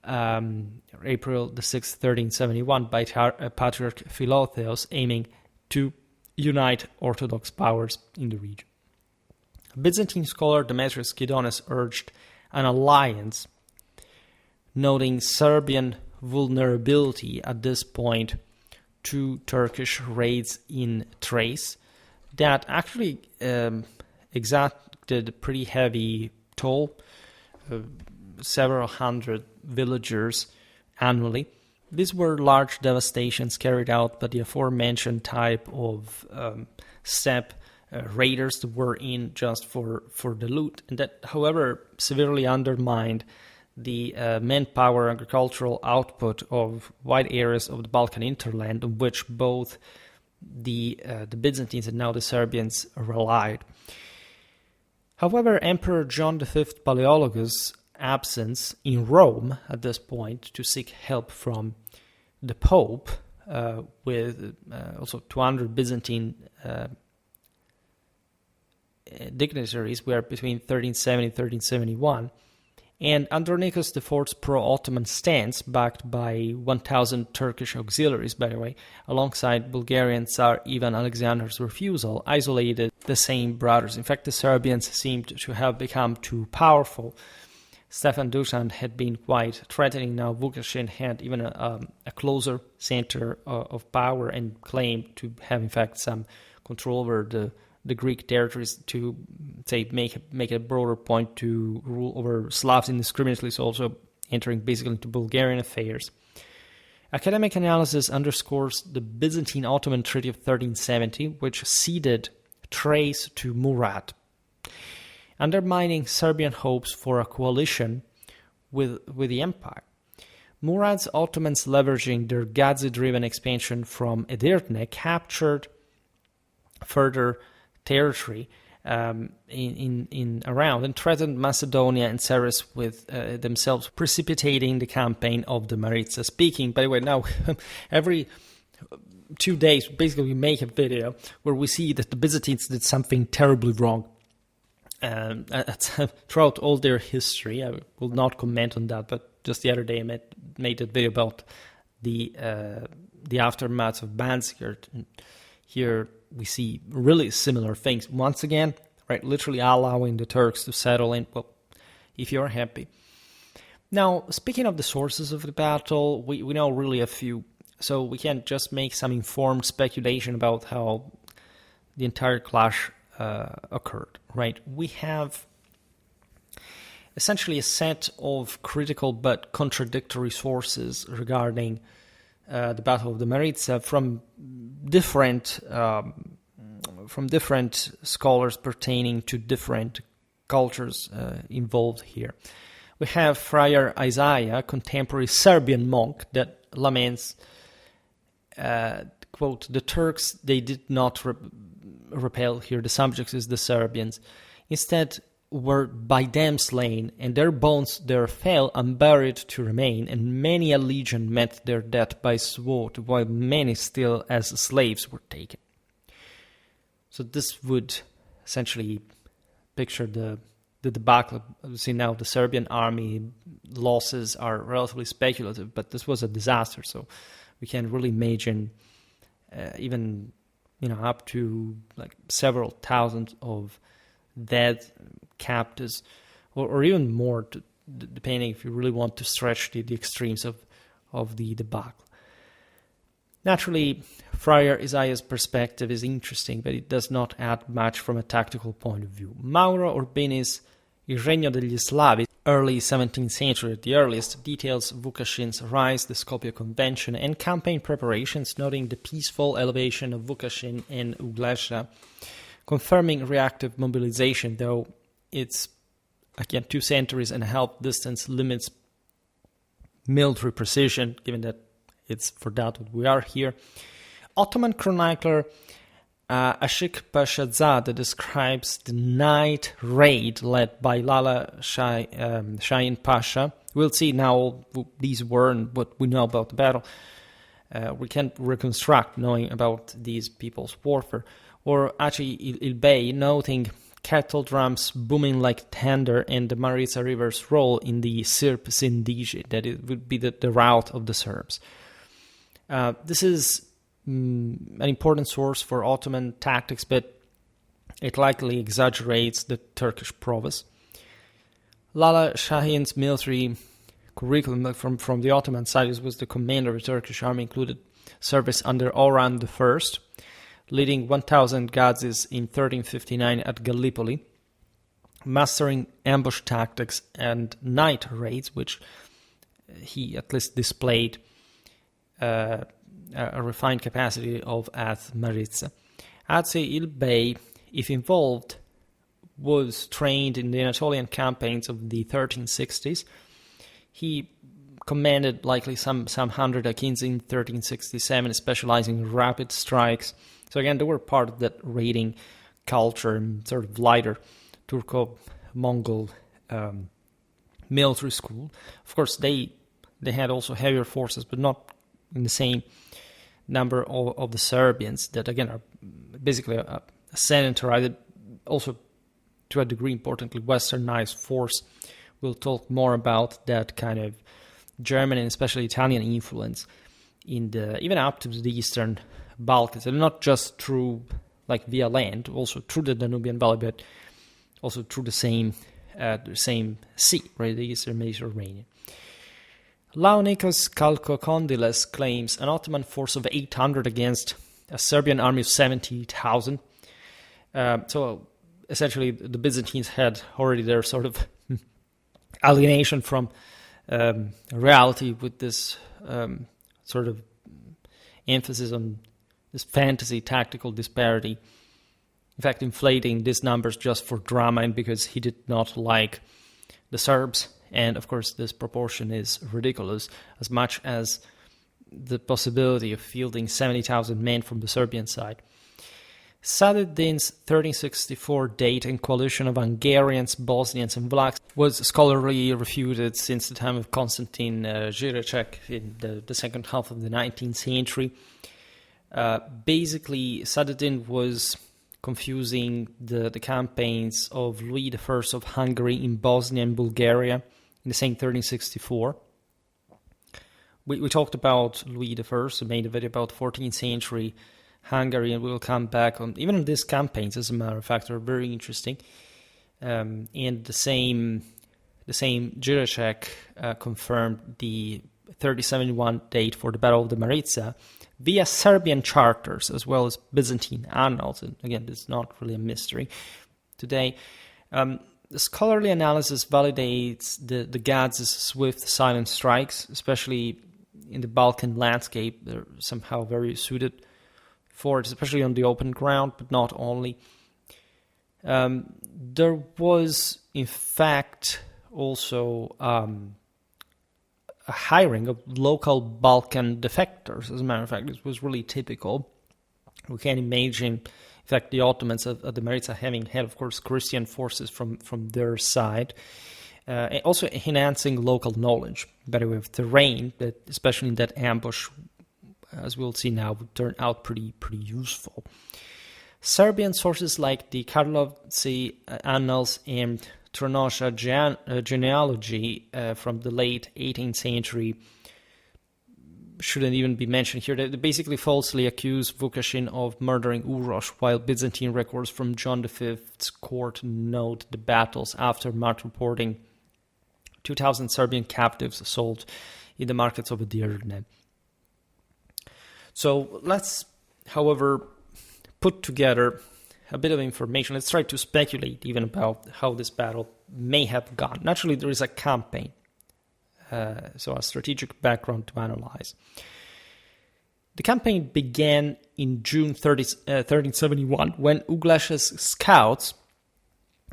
April the 6th, 1371, by Patriarch Philotheos, aiming to unite Orthodox powers in the region. Byzantine scholar Demetrius Kydonis urged an alliance, noting Serbian vulnerability at this point to Turkish raids in Thrace that actually exacted a pretty heavy toll, several hundred villagers annually. These were large devastations carried out by the aforementioned type of steppe raiders that were in just for the loot, and that, however, severely undermined the manpower agricultural output of wide areas of the Balkan hinterland, on which both the Byzantines and now the Serbians relied. However, Emperor John V Palaeologus' absence in Rome at this point to seek help from the Pope, with also 200 Byzantine dignitaries, were between 1370 and 1371, and Andronicus IV's pro-Ottoman stance, backed by 1,000 Turkish auxiliaries, by the way, alongside Bulgarian Tsar Ivan Alexander's refusal, isolated the same brothers. In fact, the Serbians seemed to have become too powerful. Stefan Dushan had been quite threatening. Now Vukašin had even a closer center of power and claimed to have, in fact, some control over the Greek territories, to say make a broader point to rule over Slavs indiscriminately, so also entering basically into Bulgarian affairs. Academic analysis underscores the Byzantine-Ottoman Treaty of 1370, which ceded Thrace to Murad, undermining Serbian hopes for a coalition with the empire. Murad's Ottomans, leveraging their Gazi-driven expansion from Edirne, captured further territory in around and threatened Macedonia and Ceres with themselves, precipitating the campaign of the Maritsa. Speaking, by the way, now every 2 days, basically we make a video where we see that the Byzantines did something terribly wrong throughout all their history. I will not comment on that, but just the other day I made a video about the aftermath of Banskirt. Here we see really similar things. Once again, right, literally allowing the Turks to settle in, well, if you're happy. Now, speaking of the sources of the battle, we know really a few, so we can just make some informed speculation about how the entire clash occurred, right? We have essentially a set of critical but contradictory sources regarding the Battle of the Maritsa from different scholars pertaining to different cultures involved here. We have Friar Isaiah, contemporary Serbian monk, that laments, quote, "The Turks, they did not repel," here the subject is the Serbians, "instead were by them slain, and their bones there fell unburied to remain, and many a legion met their death by sword, while many still as slaves were taken." So this would essentially picture the debacle. See, now the Serbian army losses are relatively speculative, but this was a disaster, so we can really imagine even up to like several thousands of dead captives, or even more, depending if you really want to stretch the extremes of the debacle. Naturally, Friar Isaiah's perspective is interesting, but it does not add much from a tactical point of view. Mauro Urbini's Il Regno degli Slavi, early 17th century at the earliest, details Vukašin's rise, the Skopje Convention, and campaign preparations, noting the peaceful elevation of Vukašin and Ugleša, confirming reactive mobilization, though it's, again, 2 centuries and a half distance limits military precision, given that it's for that what we are here. Ottoman chronicler Ashik Pashadzade describes the night raid led by Lala Shahin Pasha. We'll see now these were and what we know about the battle. We can reconstruct knowing about these people's warfare. Or actually İlbeyi, noting cattle drums booming like thunder and the Maritsa River's role in the Sirp Sindici, that it would be the route of the Serbs. This is an important source for Ottoman tactics, but it likely exaggerates the Turkish prowess. Lala Shahin's military curriculum from the Ottoman side was the commander of the Turkish army, included service under Orhan I, leading 1,000 Gazis in 1359 at Gallipoli, mastering ambush tactics and night raids, which he at least displayed a refined capacity of at Maritsa. Atse İlbeyi if involved, was trained in the Anatolian campaigns of the 1360s. He commanded likely some 100 Akins in 1367, specializing in rapid strikes. So again, they were part of that raiding culture and sort of lighter Turco-Mongol military school. Of course, they had also heavier forces, but not in the same number of the Serbians that, again, are basically a sedentary, also to a degree, importantly, westernized force. We'll talk more about that kind of German and especially Italian influence in even up to the Eastern Balkans, and not just through via land, also through the Danubian Valley, but also through the same sea, right, the Eastern Mediterranean. Laonikos Kalkokondyles claims an Ottoman force of 800 against a Serbian army of 70,000. So essentially, the Byzantines had already their sort of alienation from reality with this sort of emphasis on this fantasy tactical disparity. In fact, inflating these numbers just for drama and because he did not like the Serbs. And of course, this proportion is ridiculous, as much as the possibility of fielding 70,000 men from the Serbian side. Saadetdin's 1364 date and coalition of Hungarians, Bosnians, and Vlachs was scholarly refuted since the time of Constantine Žižek in the second half of the 19th century. Basically, Saadetdin was confusing the campaigns of Louis I of Hungary in Bosnia and Bulgaria in the same 1364. We talked about Louis I, we made a video about 14th century Hungary, and we will come back on even on these campaigns, as a matter of fact, are very interesting. And the same Žižek confirmed the 3071 date for the Battle of the Maritsa via Serbian charters as well as Byzantine annals. And again, this is not really a mystery today. The scholarly analysis validates the Gads' swift, silent strikes, especially in the Balkan landscape. They're somehow very suited for it, especially on the open ground, but not only. There was, in fact, also a hiring of local Balkan defectors. As a matter of fact, this was really typical. We can imagine, in fact, the Ottomans at the Maritsa having had, of course, Christian forces from their side, and also enhancing local knowledge, better way of terrain, that especially in that ambush, as we'll see now, would turn out pretty useful. Serbian sources like the Karlovci Annals and Tronosha genealogy from the late 18th century shouldn't even be mentioned here. They basically falsely accuse Vukašin of murdering Uroš, while Byzantine records from John V's court note the battles aftermath, reporting 2,000 Serbian captives sold in the markets of Edirne. So let's, however, put together a bit of information. Let's try to speculate even about how this battle may have gone. Naturally, there is a campaign, so a strategic background to analyze. The campaign began in June 1371 when Uglaš's scouts,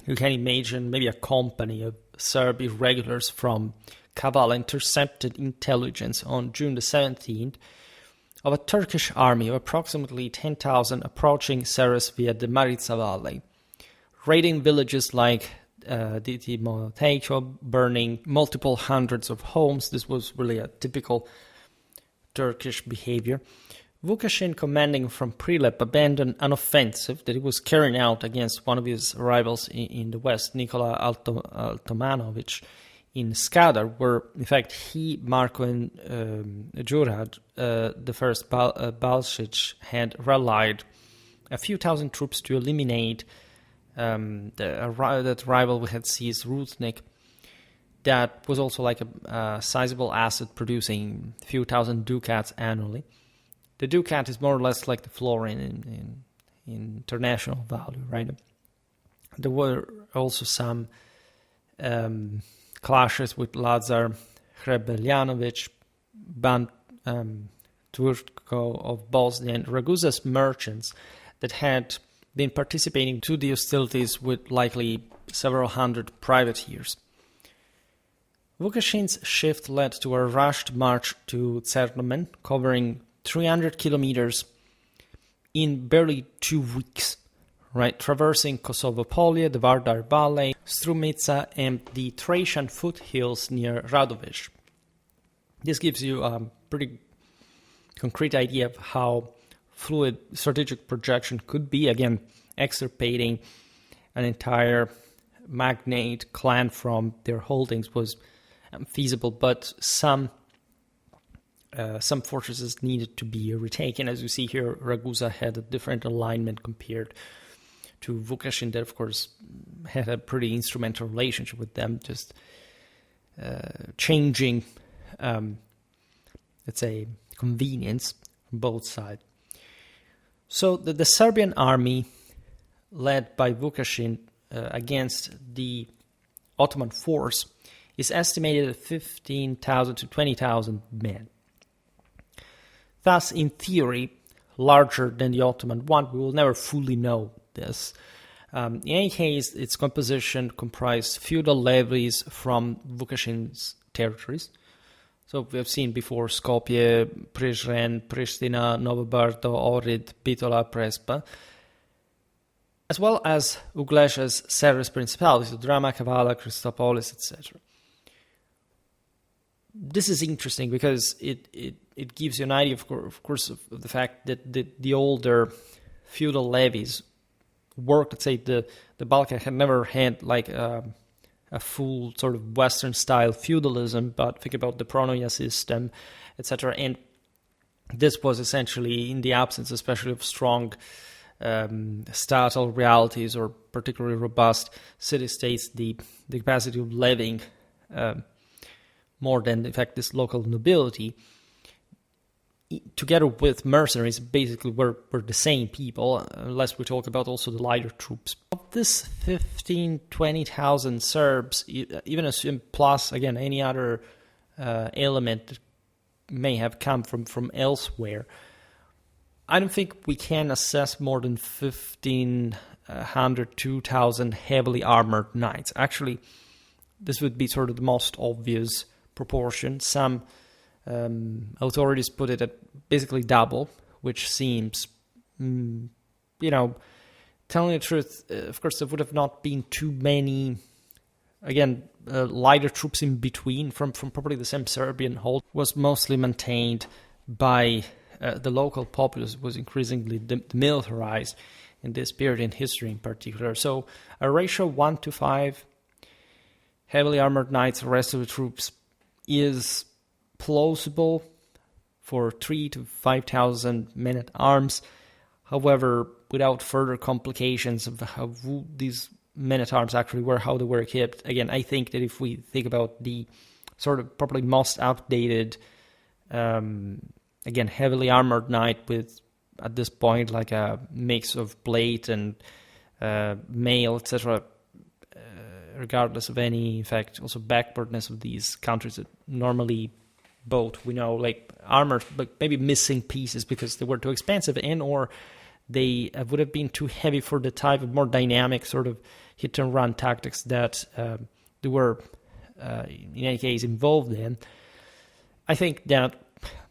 you can imagine maybe a company of Serb irregulars from Kavala, intercepted intelligence on June the 17th of a Turkish army of approximately 10,000 approaching Seres via the Maritsa Valley, raiding villages like Timotejo, burning multiple hundreds of homes. This was really a typical Turkish behavior. Vukašin, commanding from Prilep, abandoned an offensive that he was carrying out against one of his rivals in the west, Nikola Altomanovic, in Skadar, where, in fact, he, Marko, and Đurđ, the first Balšić, had rallied a few thousand troops to eliminate that rival we had seized, Rudnik. That was also like a sizable asset, producing a few thousand ducats annually. The ducat is more or less like the florin in international value, right? There were also some clashes with Lazar Hrebeljanović, Ban Turko of Bosnia, and Raguza's merchants that had been participating to the hostilities with likely several hundred privateers. Vukašin's shift led to a rushed march to Cernomen, covering 300 kilometers in barely 2 weeks, right? Traversing Kosovo-Polje, the Vardar Valley, Strumica, and the Thracian foothills near Radovish. This gives you a pretty concrete idea of how fluid strategic projection could be. Again, extirpating an entire magnate clan from their holdings was feasible, but some fortresses needed to be retaken. As you see here, Ragusa had a different alignment compared to Vukašin, that of course had a pretty instrumental relationship with them, just changing, let's say, convenience from both sides. So the Serbian army, led by Vukašin against the Ottoman force, is estimated at 15,000 to 20,000 men. Thus, in theory, larger than the Ottoman one. We will never fully know this. In any case, its composition comprised feudal levies from Vukašin's territories. So we have seen before Skopje, Prizren, Pristina, Novo Brdo, Ohrid, Bitola, Prespa, as well as Ugleșa's Serbs principalities, so Drama, Kavala, Christopolis, etc. This is interesting because it gives you an idea, of course, of the fact that the older feudal levies worked. Let's say the Balkan had never had like a full sort of Western style feudalism, but think about the Pronoia system, etc. And this was essentially in the absence, especially of strong statal realities or particularly robust city-states, the capacity of levying more than, in fact, this local nobility, together with mercenaries, basically were the same people, unless we talk about also the lighter troops. Of this 20,000 Serbs, even assume plus, again, any other element that may have come from elsewhere, I don't think we can assess more than 1,500, 2,000 heavily armored knights. Actually, this would be sort of the most obvious proportion. Some authorities put it at basically double, which seems, telling the truth, of course, there would have not been too many, again, lighter troops in between from probably the same Serbian hold, was mostly maintained by the local populace, was increasingly demilitarized in this period in history in particular. So a ratio 1 to 5, heavily armored knights, the rest of the troops, is plausible for 3,000 to 5,000 men at arms. However, without further complications of how these men at arms actually were, how they were equipped, again, I think that if we think about the sort of probably most outdated, again, heavily armored knight with, at this point, like a mix of plate and mail, etc., regardless of any, in fact, also backwardness of these countries that normally both, we know, like armor, but maybe missing pieces because they were too expensive and or they would have been too heavy for the type of more dynamic sort of hit-and-run tactics that they were, in any case, involved in. I think that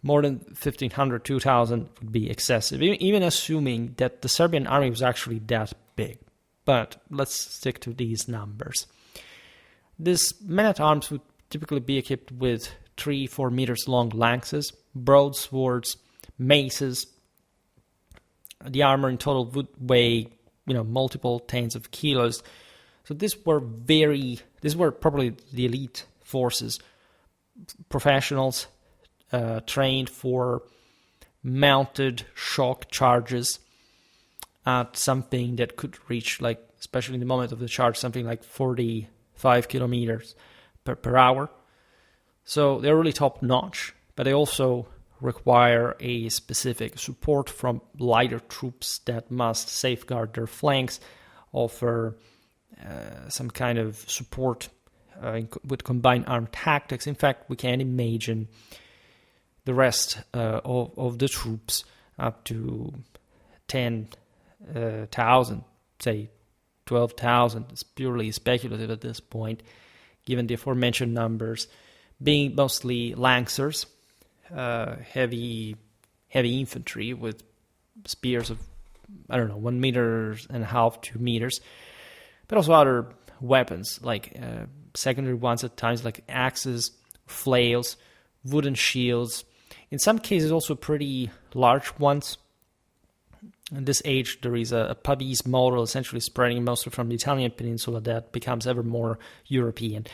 more than 1,500, 2,000 would be excessive, even assuming that the Serbian army was actually that big. But let's stick to these numbers. These men-at-arms would typically be equipped with 3-4 meters long lances, broadswords, maces. The armor in total would weigh, multiple tens of kilos. So these were probably the elite forces, professionals trained for mounted shock charges at something that could reach, like, especially in the moment of the charge, something like 45 kilometers per hour. So they're really top-notch, but they also require a specific support from lighter troops that must safeguard their flanks, offer some kind of support with combined armed tactics. In fact, we can imagine the rest of the troops, up to 10 12,000, say 12,000. It's purely speculative at this point, given the aforementioned numbers, being mostly lancers, heavy infantry with spears of, 1.5 meters, 2 meters, but also other weapons, like secondary ones at times, like axes, flails, wooden shields, in some cases also pretty large ones. In this age, there is a Pavese model essentially spreading mostly from the Italian peninsula that becomes ever more European.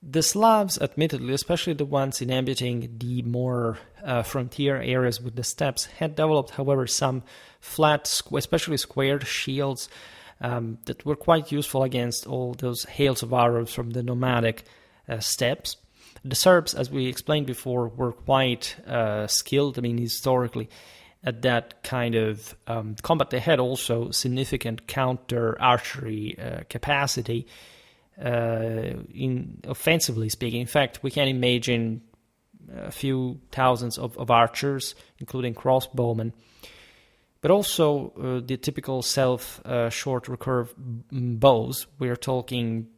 The Slavs, admittedly, especially the ones inhabiting the more frontier areas with the steppes, had developed, however, some flat, especially squared shields that were quite useful against all those hails of arrows from the nomadic steppes. The Serbs, as we explained before, were quite skilled, historically, at that kind of combat. They had also significant counter-archery capacity, in offensively speaking. In fact, we can imagine a few thousands of archers, including crossbowmen, but also the typical short recurve bows. We're talking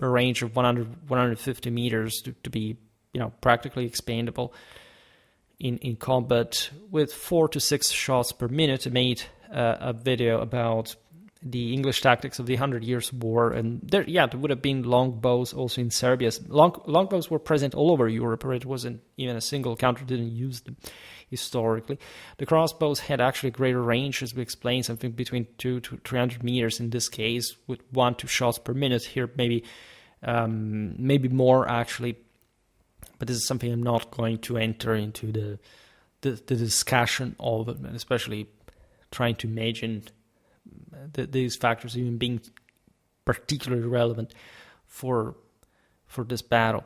a range of 150 meters to be, practically expandable in combat, with 4 to 6 shots per minute. I made a video about the English tactics of the 100 Years' War, and there would have been longbows also in Serbia. Longbows were present all over Europe, or it wasn't even a single country didn't use them historically. The crossbows had actually greater range, as we explained, something between 2 to 300 meters in this case, with 1 to 2 shots per minute. Here, maybe more actually, but this is something I'm not going to enter into the discussion of, and especially trying to imagine these factors even being particularly relevant for this battle.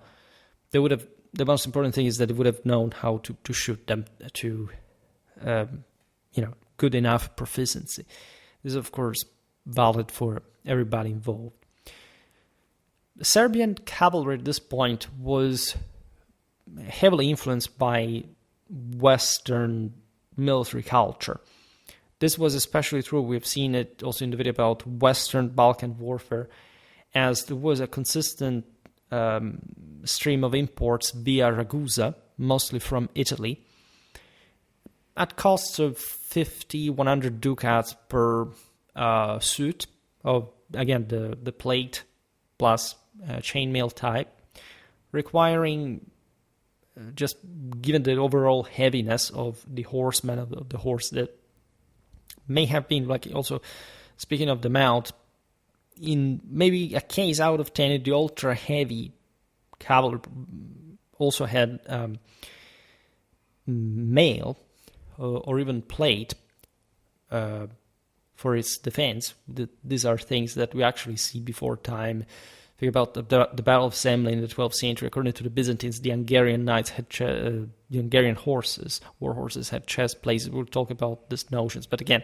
The most important thing is that they would have known how to shoot them to good enough proficiency. This is of course valid for everybody involved. The Serbian cavalry at this point was heavily influenced by Western military culture. This was especially true, we've seen it also in the video about Western Balkan warfare, as there was a consistent stream of imports via Ragusa, mostly from Italy, at costs of 50, 100 ducats per suit of, again, the plate plus chainmail type, requiring, just given the overall heaviness of the horsemen, of the horse, that may have been, like, also speaking of the mount, in maybe a case out of 10, the ultra heavy cavalry also had mail or even plate for its defense. These are things that we actually see before time. Think about the Battle of Semlin in the 12th century. According to the Byzantines, the Hungarian knights had the Hungarian horses, war horses, had chest plates. We'll talk about these notions, but again,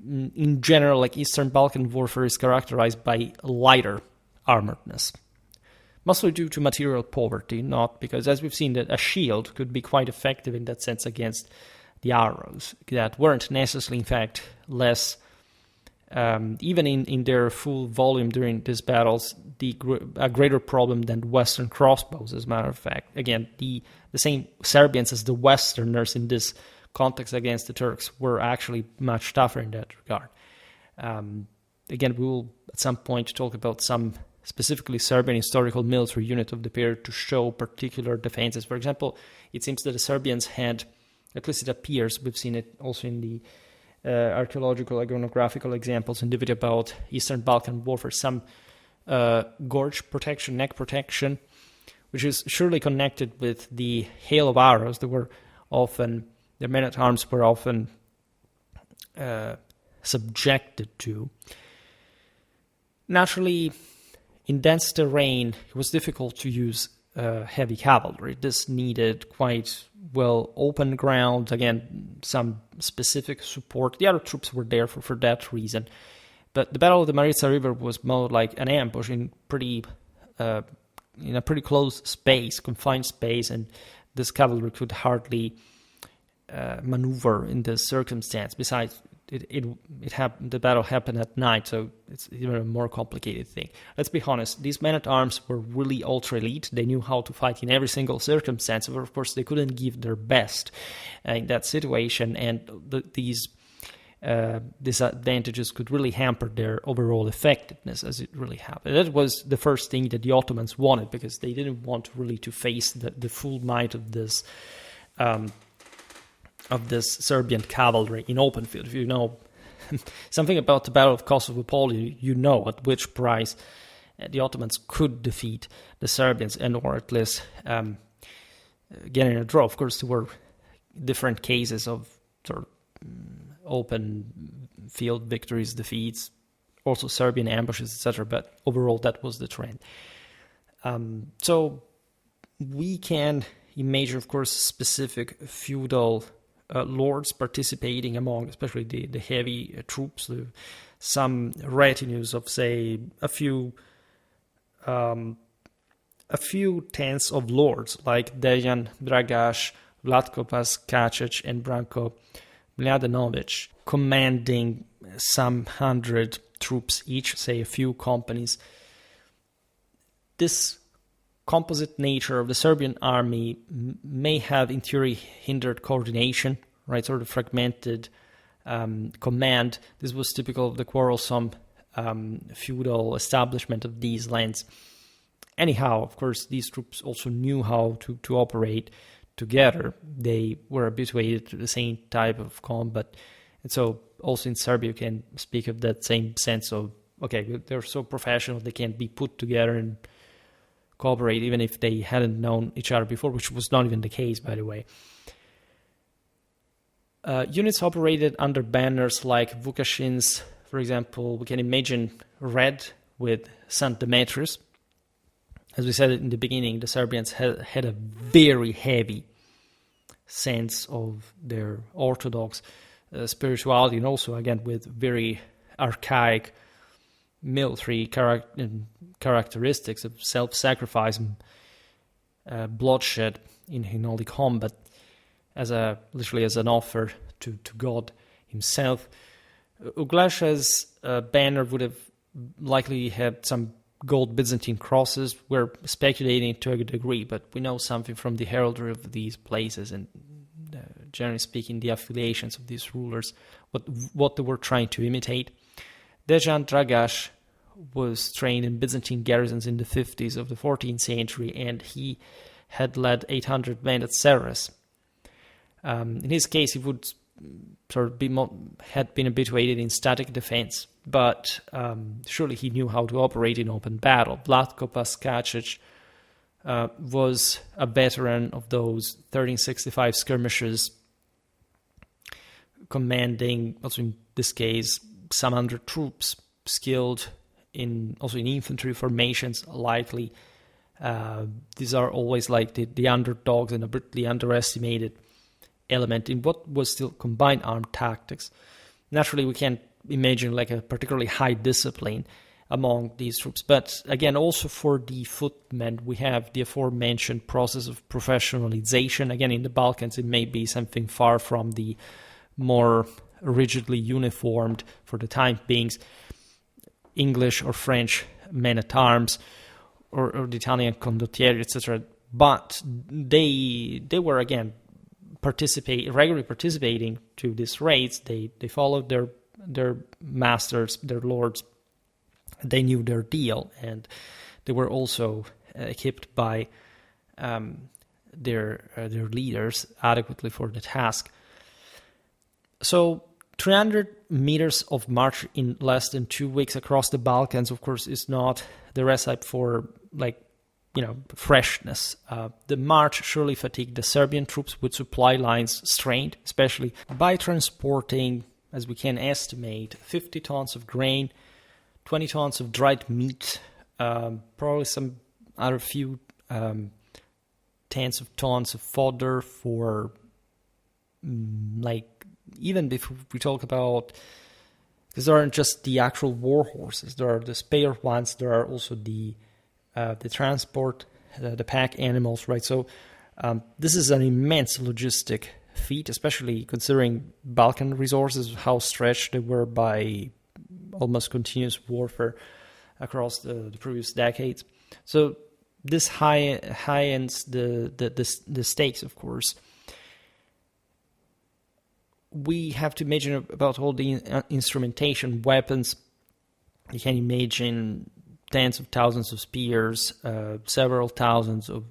in general, like Eastern Balkan warfare is characterized by lighter armoredness, mostly due to material poverty, not because, as we've seen, that a shield could be quite effective in that sense against the arrows that weren't necessarily, in fact, less. Even in their full volume during these battles, a greater problem than Western crossbows, as a matter of fact. Again, the same Serbians as the Westerners in this context against the Turks were actually much tougher in that regard. Again, we will at some point talk about some specifically Serbian historical military unit of the period to show particular defenses. For example, it seems that the Serbians had, at least it appears, we've seen it also in the archaeological, iconographical examples in the video about Eastern Balkan warfare, some gorge protection, neck protection, which is surely connected with the hail of arrows. Their men-at-arms were often subjected to. Naturally, in dense terrain, it was difficult to use heavy cavalry. This needed quite well open ground, again, some specific support. The other troops were there for that reason. But the Battle of the Maritsa River was more like an ambush in a pretty close space, confined space, and this cavalry could hardly maneuver in this circumstance. Besides, the battle happened at night, so it's even a more complicated thing. Let's be honest, these men-at-arms were really ultra-elite. They knew how to fight in every single circumstance, but of course they couldn't give their best in that situation, and these disadvantages could really hamper their overall effectiveness, as it really happened. That was the first thing that the Ottomans wanted, because they didn't want really to face the full might of this Serbian cavalry in open field. If you know something about the Battle of Kosovo-Poli, you know at which price the Ottomans could defeat the Serbians, and or at least get in a draw. Of course, there were different cases of sort of open field victories, defeats, also Serbian ambushes, etc. But overall, that was the trend. So we can imagine, of course, specific feudal lords participating among, especially the heavy troops, some retinues of, say, a few tens of lords like Dejan Dragaš, Vlatko Paskačić, and Branko Mladenović, commanding some 100 troops each, say a few companies. This composite nature of the Serbian army may have in theory hindered coordination, right? Sort of fragmented command. This was typical of the quarrelsome feudal establishment of these lands. Anyhow, of course, these troops also knew how to operate together. They were habituated to the same type of combat. And so also in Serbia, you can speak of that same sense of, okay, they're so professional, they can be put together and cooperate even if they hadn't known each other before, which was not even the case, by the way. Units operated under banners like Vukašin's, for example. We can imagine red with St. Demetrius. As we said in the beginning, the Serbians had a very heavy sense of their Orthodox spirituality, and also, again, with very archaic military characteristics of self-sacrifice and bloodshed in all the combat, literally as an offer to God himself. Uglasha's banner would have likely had some gold Byzantine crosses. We're speculating to a degree, but we know something from the heraldry of these places and generally speaking the affiliations of these rulers, what they were trying to imitate. Dejan Dragaš was trained in Byzantine garrisons in the 50s of the 14th century, and he had led 800 men at Serres. In his case, he would sort of had been habituated in static defense, but surely he knew how to operate in open battle. Vlatko Paskačić was a veteran of those 1365 skirmishes, commanding, also in this case, some 100 troops, skilled also in infantry formations, likely. These are always like the underdogs and a brutally underestimated element in what was still combined armed tactics. Naturally, we can't imagine like a particularly high discipline among these troops. But again, also for the footmen, we have the aforementioned process of professionalization. Again, in the Balkans, it may be something far from the more rigidly uniformed, for the time being, English or French men-at-arms or the Italian condottieri, etc. But they were, again, regularly participating to these raids. They followed their masters, their lords. They knew their deal, and they were also equipped by their leaders adequately for the task. So 300 meters of march in less than 2 weeks across the Balkans, of course, is not the recipe for freshness. The march surely fatigued the Serbian troops, with supply lines strained, especially by transporting, as we can estimate, 50 tons of grain, 20 tons of dried meat, probably some other few tens of tons of fodder for, even before we talk about, because there aren't just the actual war horses, there are the spare ones, there are also the transport, the pack animals, right? So this is an immense logistic feat, especially considering Balkan resources, how stretched they were by almost continuous warfare across the previous decades. So this high ends the stakes, of course. We have to imagine about all the instrumentation, weapons. You can imagine tens of thousands of spears, several thousands of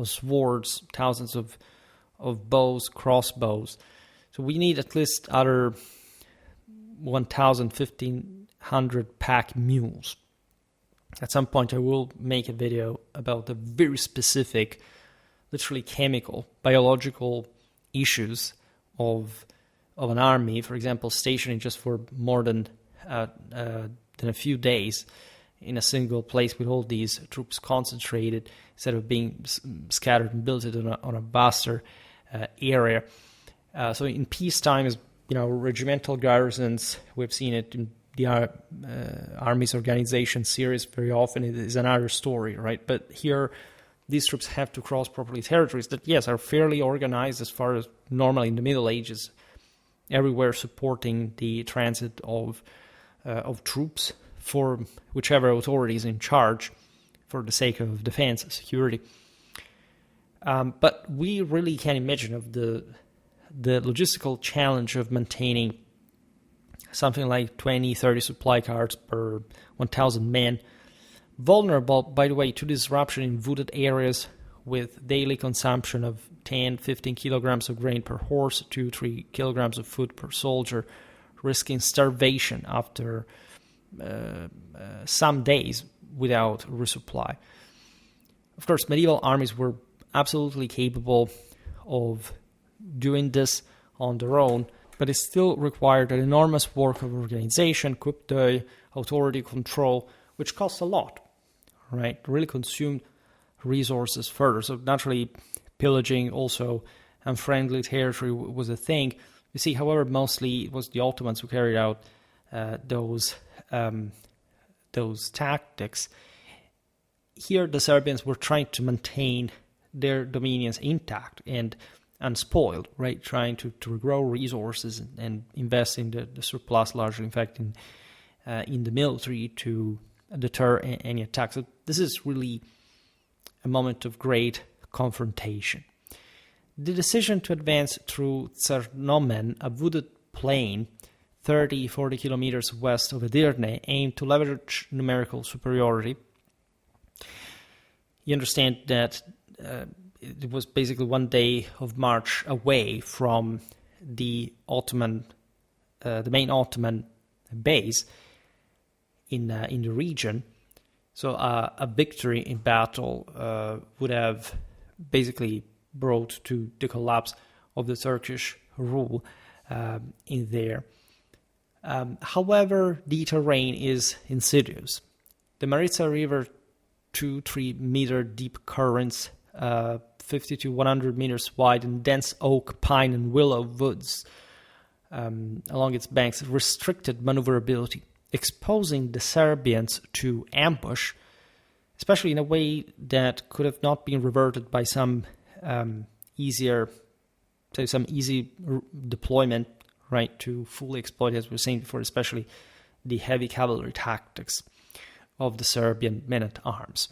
swords, thousands of bows, crossbows. So we need at least other 1,000, 1,500 pack mules. At some point I will make a video about the very specific, literally chemical, biological issues of an army, for example, stationing just for more than a few days in a single place with all these troops concentrated instead of being scattered and built on a vaster area. So in peacetime, regimental garrisons, we've seen it in the Army's organization series very often. It is another story, right? But here, these troops have to cross properly territories that, yes, are fairly organized as far as normally in the Middle Ages, everywhere supporting the transit of troops for whichever authority is in charge for the sake of defense and security. But we really can imagine of the logistical challenge of maintaining something like 20, 30 supply cars per 1,000 men, vulnerable, by the way, to disruption in wooded areas with daily consumption of 10, 15 kilograms of grain per horse, 2, 3 kilograms of food per soldier, risking starvation after some days without resupply. Of course, medieval armies were absolutely capable of doing this on their own, but it still required an enormous work of organization, coup d'oeil, authority control, which cost a lot, right? Really consumed resources further. So naturally, pillaging also unfriendly territory was a thing. You see, however, mostly it was the Ottomans who carried out those tactics. Here, the Serbians were trying to maintain their dominions intact and unspoiled, right? Trying to regrow resources and invest in the surplus, largely, in fact, in the military to deter any attack. So this is really a moment of great confrontation. The decision to advance through Czernomen, a wooded plain 30, 40 kilometers west of Edirne, aimed to leverage numerical superiority. You understand that it was basically 1 day of march away from the main Ottoman base in the region. So a victory in battle would have basically brought to the collapse of the Turkish rule in there. However, the terrain is insidious. The Maritsa River, 2-3 meter deep currents, 50 to 100 meters wide, and dense oak, pine, and willow woods along its banks restricted maneuverability, exposing the Serbians to ambush, especially in a way that could have not been reverted by some easy deployment, right, to fully exploit, as we were saying before, especially the heavy cavalry tactics of the Serbian men-at-arms.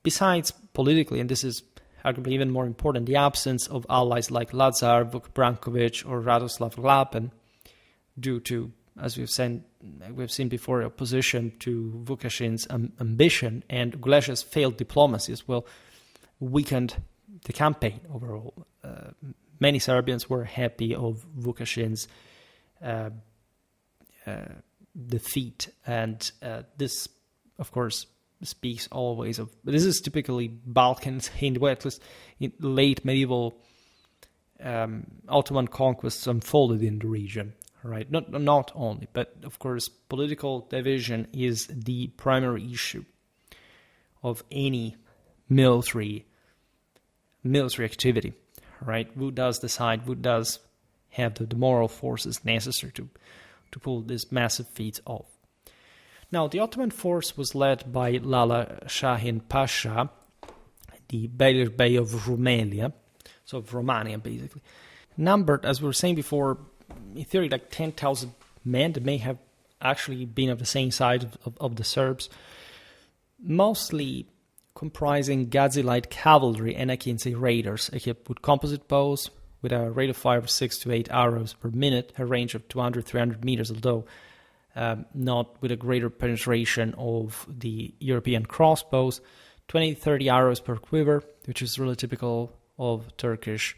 Besides, politically, and this is arguably even more important, the absence of allies like Lazar, Vuk Brankovic, or Radoslav Lapen, due to, as we've seen before, opposition to Vukašin's ambition and Gulesh's failed diplomacy as well, weakened the campaign overall. Many Serbians were happy of Vukašin's defeat, and this, of course, speaks always of. This is typically Balkans in the way, at least in late medieval Ottoman conquests unfolded in the region. Right, not only, but of course, political division is the primary issue of any military activity. Right, who does decide? Who does have the moral forces necessary to pull this massive feat off? Now, the Ottoman force was led by Lala Shahin Pasha, the Beylerbey of Rumelia. So so of Romania, basically. Numbered, as we were saying before, in theory, like 10,000 men that may have actually been of the same side of the Serbs, mostly comprising Gazi-light cavalry and Akinci raiders, equipped with composite bows, with a rate of fire of 6 to 8 arrows per minute, a range of 200-300 meters, although not with a greater penetration of the European crossbows, 20-30 arrows per quiver, which is really typical of Turkic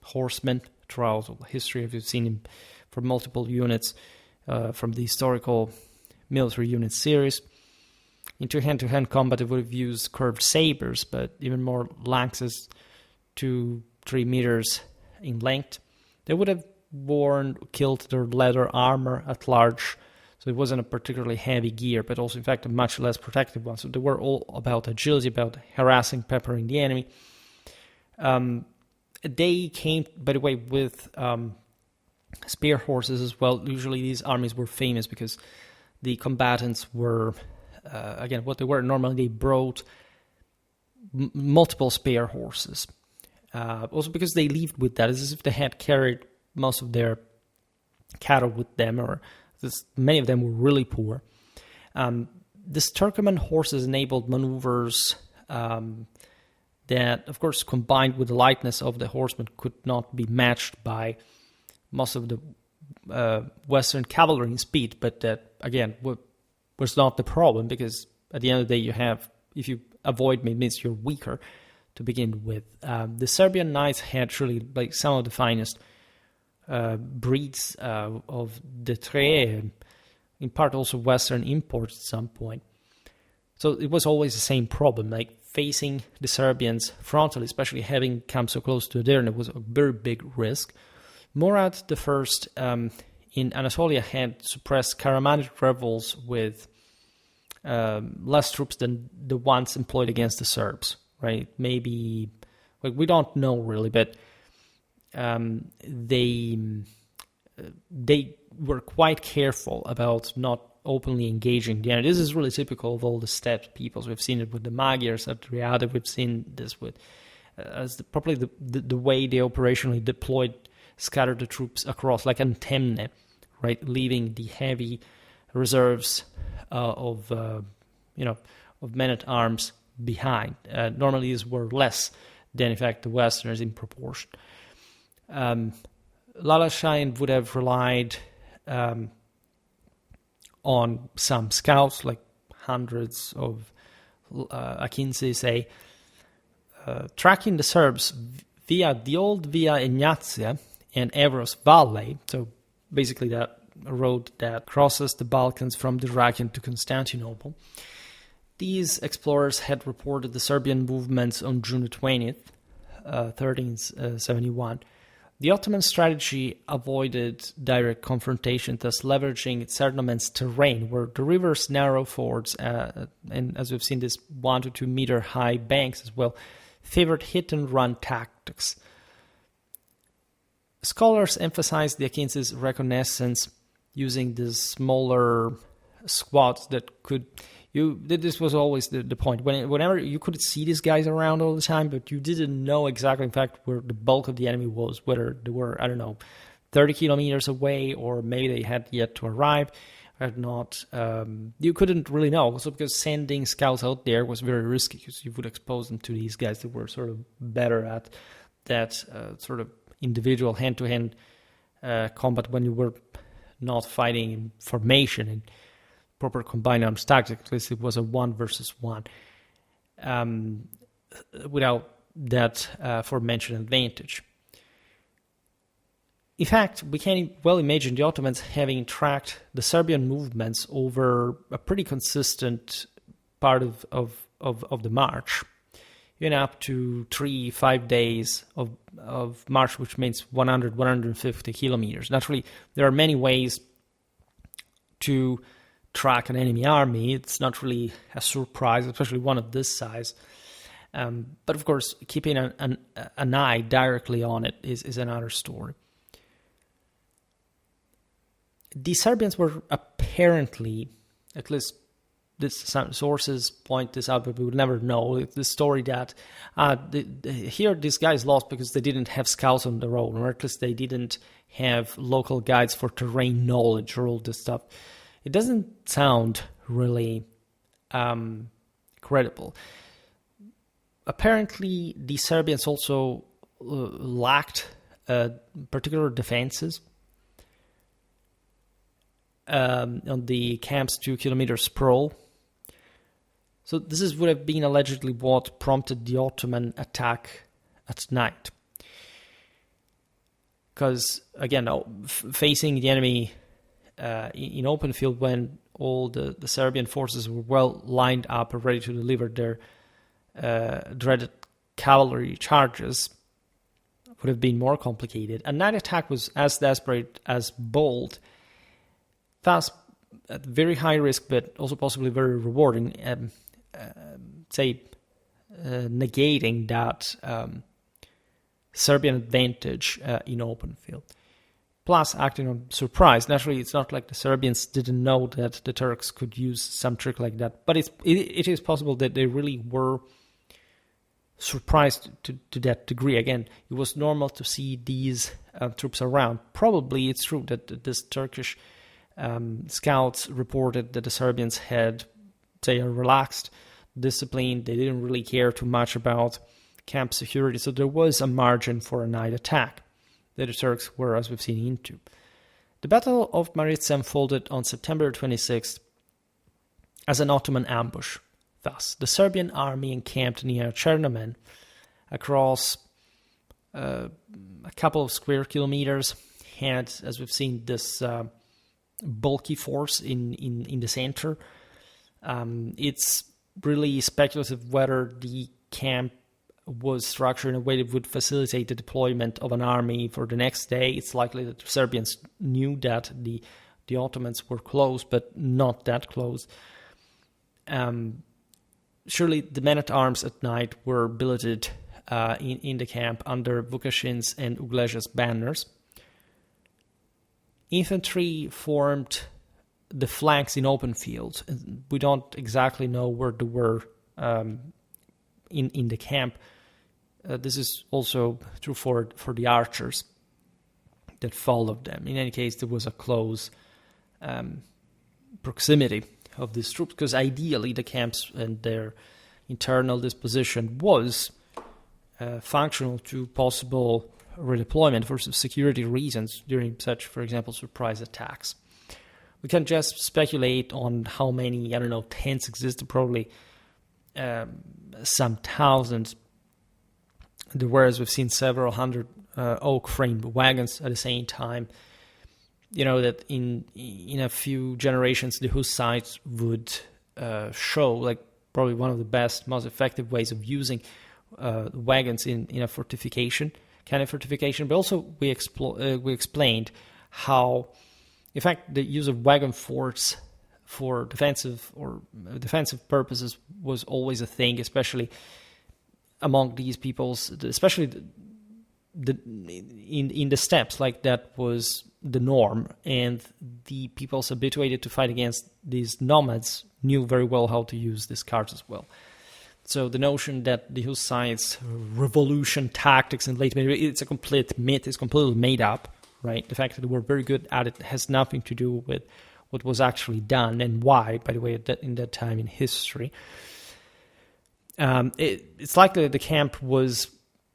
horsemen throughout history. If you've seen for multiple units from the historical military unit series. Into hand-to-hand combat, they would have used curved sabers, but even more lances, 2-3 meters in length. They would have killed their leather armor at large, so it wasn't a particularly heavy gear, but also, in fact, a much less protective one. So they were all about agility, about harassing, peppering the enemy. They came, by the way, with spear horses as well. Usually these armies were famous because the combatants were, again, what they were normally, they brought multiple spear horses. Also because they lived with that. It's as if they had carried most of their cattle with them, or many of them were really poor. This Turkoman horses enabled maneuvers that, of course, combined with the lightness of the horsemen, could not be matched by most of the Western cavalry in speed. But that, again, was not the problem, because at the end of the day, if you avoid me, it means you're weaker to begin with. The Serbian knights had really like some of the finest breeds of the Tre, in part also Western imports at some point. So it was always the same problem, like facing the Serbians frontally, especially having come so close to Edirne, was a very big risk. Murad I in Anatolia had suppressed Karamanid rebels with less troops than the ones employed against the Serbs, right? Maybe, like, we don't know really, but they were quite careful about not openly engaging the enemy. This is really typical of all the steppe peoples. We've seen it with the Magyars at Riada. We've seen this with probably the way they operationally deployed, scattered the troops across, like Antemne, right, leaving the heavy reserves of men at arms behind. Normally, these were less than, in fact, the Westerners in proportion. Lalachain would have relied on some scouts, like hundreds of Akinci, say, tracking the Serbs via the old Via Ignatia and Evros Valley, so basically that road that crosses the Balkans from Dyrrachium to Constantinople. These explorers had reported the Serbian movements on June 20th, 1371. The Ottoman strategy avoided direct confrontation, thus leveraging Cernomen's terrain, where the river's narrow fords, and as we've seen, this 1 to 2 meter high banks as well, favored hit-and-run tactics. Scholars emphasize the Akincis' reconnaissance using these smaller squads that could... This was always the point. Whenever you could see these guys around all the time, but you didn't know exactly, in fact, where the bulk of the enemy was, whether they were, 30 kilometers away, or maybe they had yet to arrive, or not. You couldn't really know, also because sending scouts out there was very risky, because you would expose them to these guys that were sort of better at that sort of individual hand-to-hand combat when you were not fighting in formation and proper combined arms tactics. At least it was a 1 versus 1 without that aforementioned advantage. In fact, we can well imagine the Ottomans having tracked the Serbian movements over a pretty consistent part of the march, even up to 3-5 days of march, which means 100-150 kilometers. Naturally, there are many ways to track an enemy army. It's not really a surprise, especially one of this size. But of course, keeping an eye directly on it is another story. The Serbians were apparently, at least some sources point this out, but we would never know. It's the story that here these guys lost because they didn't have scouts on their own, or at least they didn't have local guides for terrain knowledge or all this stuff. It doesn't sound really credible. Apparently, the Serbians also lacked particular defenses on the camp's 2 kilometers sprawl. So this would have been allegedly what prompted the Ottoman attack at night. Because, again, facing the enemy in open field when all the Serbian forces were well lined up and ready to deliver their dreaded cavalry charges would have been more complicated. A night attack was as desperate as bold, thus at very high risk, but also possibly very rewarding, negating that Serbian advantage in open field. Plus, acting on surprise. Naturally, it's not like the Serbians didn't know that the Turks could use some trick like that, but it is possible that they really were surprised to that degree. Again, it was normal to see these troops around. Probably it's true that this Turkish scouts reported that the Serbians had, say, a relaxed discipline. They didn't really care too much about camp security, so there was a margin for a night attack that the Turks were, as we've seen, into. The Battle of Maritsa unfolded on September 26th as an Ottoman ambush. Thus, the Serbian army encamped near Chernomen across a couple of square kilometers, had, as we've seen, this bulky force in the center. It's really speculative whether the camp was structured in a way that would facilitate the deployment of an army for the next day. It's likely that the Serbians knew that the Ottomans were close, but not that close. Surely the men-at-arms at night were billeted in the camp under Vukašin's and Ugleja's banners. Infantry formed the flanks in open field. We don't exactly know where they were in the camp. This is also true for the archers that followed them. In any case, there was a close proximity of these troops, because ideally the camps and their internal disposition was functional to possible redeployment for security reasons during such, for example, surprise attacks. We can just speculate on how many, tents existed, probably some thousands. There were, as we've seen, several hundred oak-framed wagons at the same time. That in a few generations, the Hussites would show, like, probably one of the best, most effective ways of using wagons in a fortification, but also we explained how, in fact, the use of wagon forts for defensive purposes was always a thing, especially among these peoples, especially in the steppes. Like, that was the norm, and the peoples habituated to fight against these nomads knew very well how to use these carts as well. So the notion that the Hussites' revolution tactics in late medieval, it's a complete myth, it's completely made up, right? The fact that they were very good at it has nothing to do with what was actually done and why, by the way, in that time in history. It's likely that the camp was,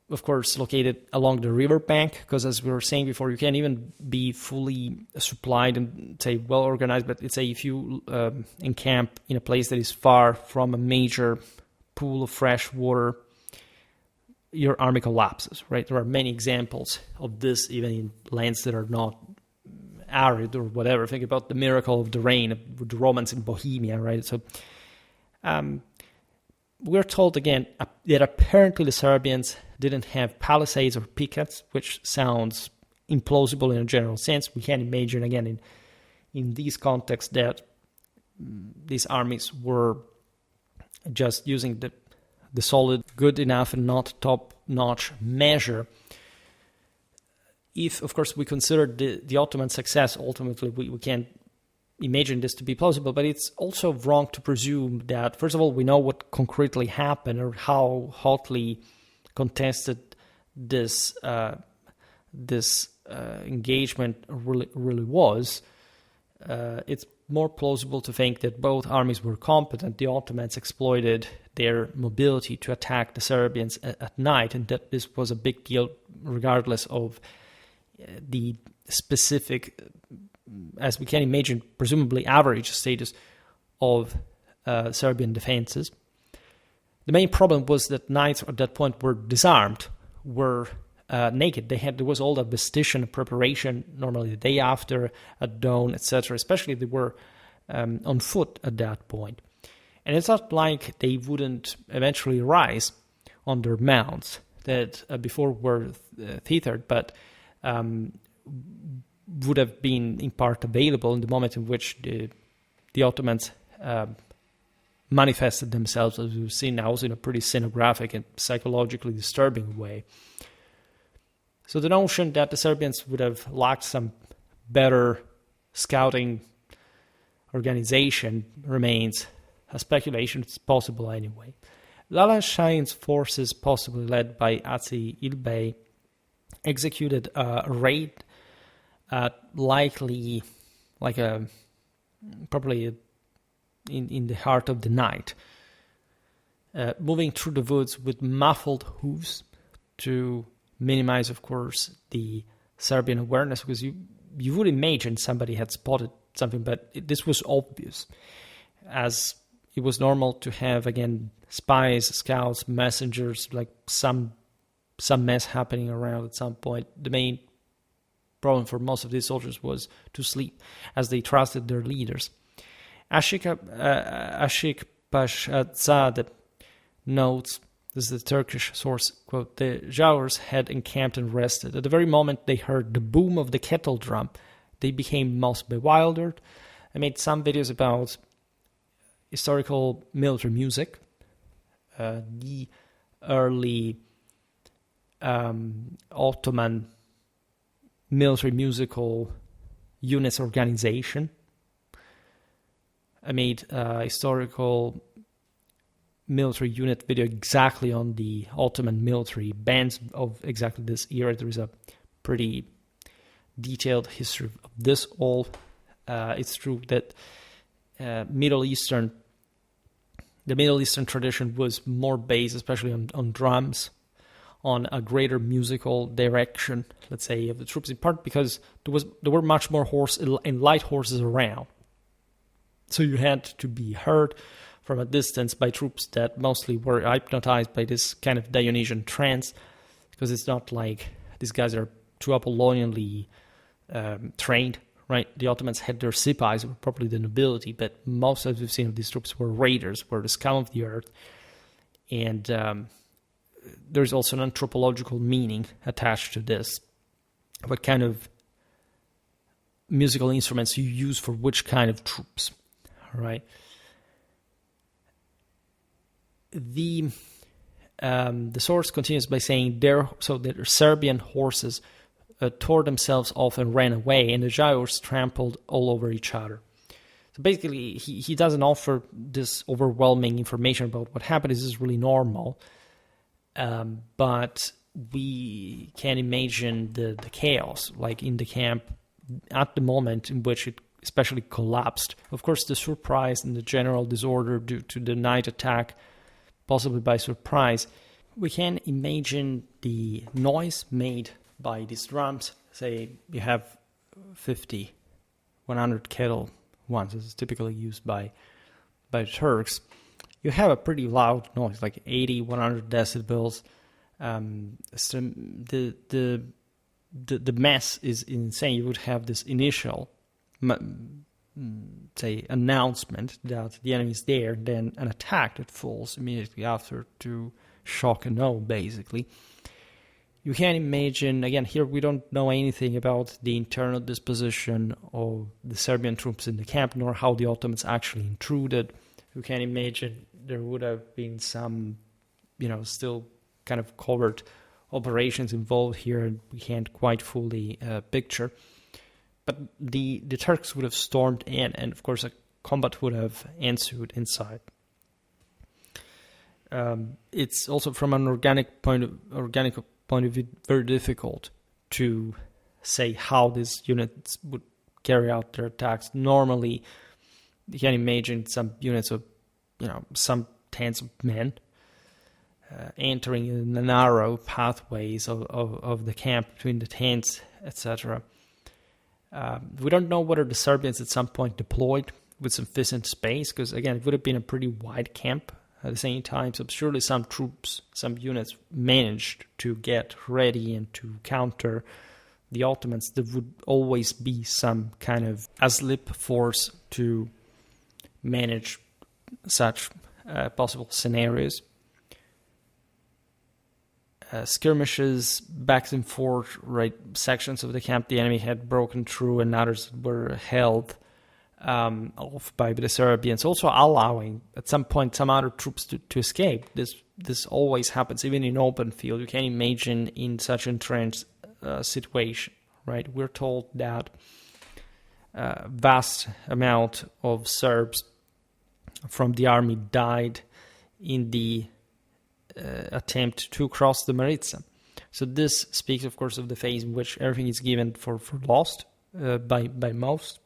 of course, located along the river bank, because, as we were saying before, you can't even be fully supplied and, say, well organized, but if you encamp in a place that is far from a major pool of fresh water, your army collapses, right? There are many examples of this, even in lands that are not arid or whatever. Think about the miracle of the rain with the Romans in Bohemia, right? So we're told again that apparently the Serbians didn't have palisades or pickets, which sounds implausible in a general sense. We can imagine, again, in these contexts, that these armies were just using the solid, good enough and not top-notch measure. If, of course, we consider the Ottoman success, ultimately we can't imagine this to be plausible, but it's also wrong to presume that, first of all, we know what concretely happened or how hotly contested this engagement really was. It's more plausible to think that both armies were competent. The Ottomans exploited their mobility to attack the Serbians at night, and that this was a big deal regardless of the specific, as we can imagine, presumably average status of Serbian defenses. The main problem was that knights at that point were disarmed, were naked. There was all that vestition preparation, normally the day after, at dawn, etc. Especially they were on foot at that point. And it's not like they wouldn't eventually rise on their mounts that before were tethered, but would have been in part available in the moment in which the Ottomans manifested themselves, as we've seen now, in a pretty scenographic and psychologically disturbing way. So the notion that the Serbians would have lacked some better scouting organization remains a speculation. It's possible anyway. Lala Shahin's forces, possibly led by Atsi İlbeyi, executed a raid likely probably in the heart of the night, moving through the woods with muffled hooves to minimize, of course, the Serbian awareness, because you would imagine somebody had spotted something, but this was obvious, as it was normal to have, again, spies, scouts, messengers, like some mess happening around at some point. The main problem for most of these soldiers was to sleep, as they trusted their leaders. Ashik Pashadzade notes, this is the Turkish source, quote, the Zhaurs had encamped and rested. At the very moment they heard the boom of the kettle drum, they became most bewildered. I made some videos about historical military music, the early Ottoman military musical units organization. I made a historical military unit video exactly on the Ottoman military bands of exactly this era. There is a pretty detailed history of this all. It's true that the Middle Eastern tradition was more based, especially on drums, on a greater musical direction, let's say, of the troops, in part because there were much more horse and light horses around. So you had to be heard from a distance by troops that mostly were hypnotized by this kind of Dionysian trance, because it's not like these guys are too Apollonianly trained, right? The Ottomans had their sipais, who were probably the nobility, but most, as we've seen, of these troops were raiders, were the scum of the earth. And there's also an anthropological meaning attached to this. What kind of musical instruments you use for which kind of troops, right? The source continues by saying their Serbian horses tore themselves off and ran away, and the Zhaurs trampled all over each other. So basically, he doesn't offer this overwhelming information about what happened. This is really normal, but we can imagine the chaos, like in the camp at the moment in which it especially collapsed. Of course, the surprise and the general disorder due to the night attack, possibly by surprise. We can imagine the noise made by these drums. Say you have 50, 100 kettle ones, as is typically used by Turks. You have a pretty loud noise, like 80, 100 decibels. So the mess is insane. You would have this initial, say, announcement that the enemy is there, then an attack that falls immediately after to shock and awe, basically. You can imagine, again, here we don't know anything about the internal disposition of the Serbian troops in the camp, nor how the Ottomans actually intruded. You can imagine there would have been some, still kind of covert operations involved here, and we can't quite fully picture. but the Turks would have stormed in, and of course a combat would have ensued inside. It's also from an organic point of view very difficult to say how these units would carry out their attacks. Normally, you can imagine some units of, some tens of men entering in the narrow pathways of the camp between the tents, etc. We don't know whether the Serbians at some point deployed with sufficient space, because again, it would have been a pretty wide camp at the same time. So surely some troops, some units managed to get ready and to counter the Ottomans. There would always be some kind of ASLIP force to manage such possible scenarios. Skirmishes back and forth, right? Sections of the camp the enemy had broken through and others were held off by the Serbians, also allowing at some point some other troops to escape. This always happens, even in open field. You can imagine in such entrenched situation, right? We're told that vast amount of Serbs from the army died in the attempt to cross the Maritsa. So this speaks, of course, of the phase in which everything is given for lost by most.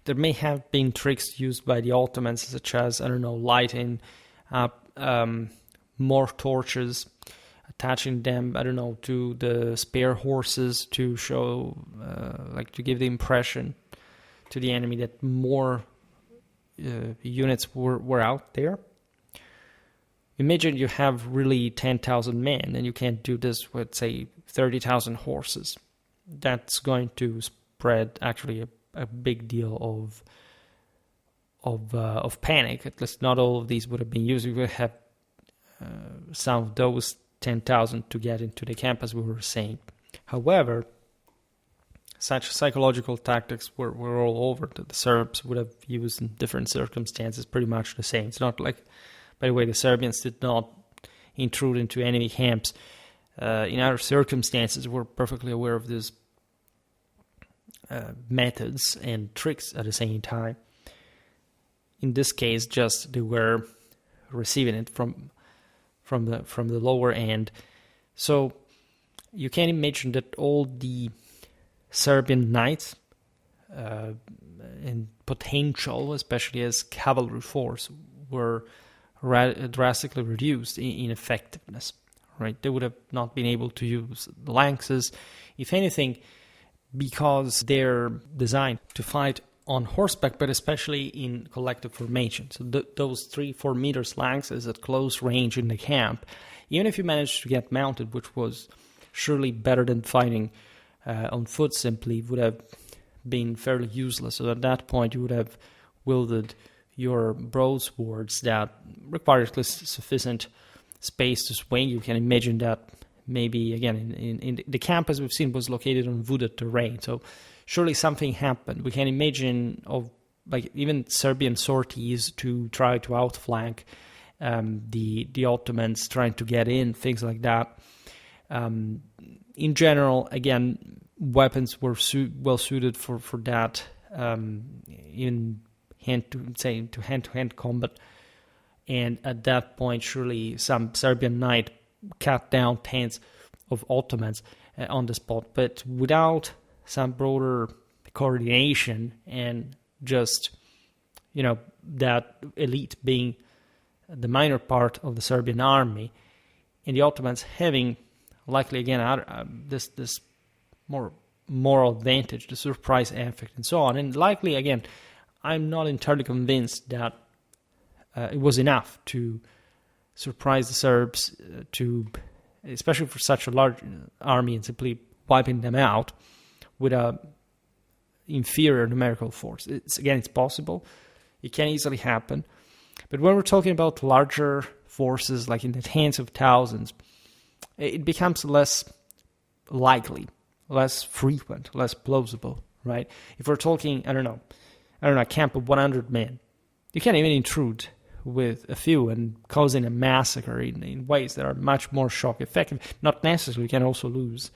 There may have been tricks used by the Ottomans, such as, lighting up more torches, attaching them, to the spare horses to show, to give the impression to the enemy that more units were out there. Imagine you have really 10,000 men, and you can't do this with, say, 30,000 horses. That's going to spread actually a big deal of panic. At least not all of these would have been used. We would have some of those 10,000 to get into the camp, as we were saying. However, such psychological tactics were all over that the Serbs would have used in different circumstances, pretty much the same. It's not like, by the way, the Serbians did not intrude into enemy camps. In other circumstances, we're perfectly aware of these methods and tricks at the same time. In this case, just they were receiving it from the lower end. So you can imagine that all the Serbian knights and potential, especially as cavalry force, were drastically reduced in effectiveness. Right? They would have not been able to use the lances, if anything, because they're designed to fight on horseback, but especially in collective formation. So those 3-4 meters lances at close range in the camp, even if you managed to get mounted, which was surely better than fighting on foot simply, would have been fairly useless. So at that point, you would have wielded your broadswords that required at least sufficient space to swing. You can imagine that maybe, again, in the camp, as we've seen, was located on wooded terrain. So surely something happened. We can imagine of even Serbian sorties to try to outflank the Ottomans, trying to get in, things like that. In general, again, weapons were well suited for that in hand-to-hand combat. And at that point, surely some Serbian knight cut down tens of Ottomans on the spot. But without some broader coordination and just, that elite being the minor part of the Serbian army, and the Ottomans having likely, again, this more moral advantage, the surprise effect, and so on. And likely, again, I'm not entirely convinced that it was enough to surprise the Serbs, especially for such a large army, and simply wiping them out with a inferior numerical force. It's possible. It can easily happen. But when we're talking about larger forces, like in the tens of thousands, it becomes less likely, less frequent, less plausible, right? If we're talking, a camp of 100 men, you can't even intrude with a few and causing a massacre in ways that are much more shock effective. Not necessarily, you can also lose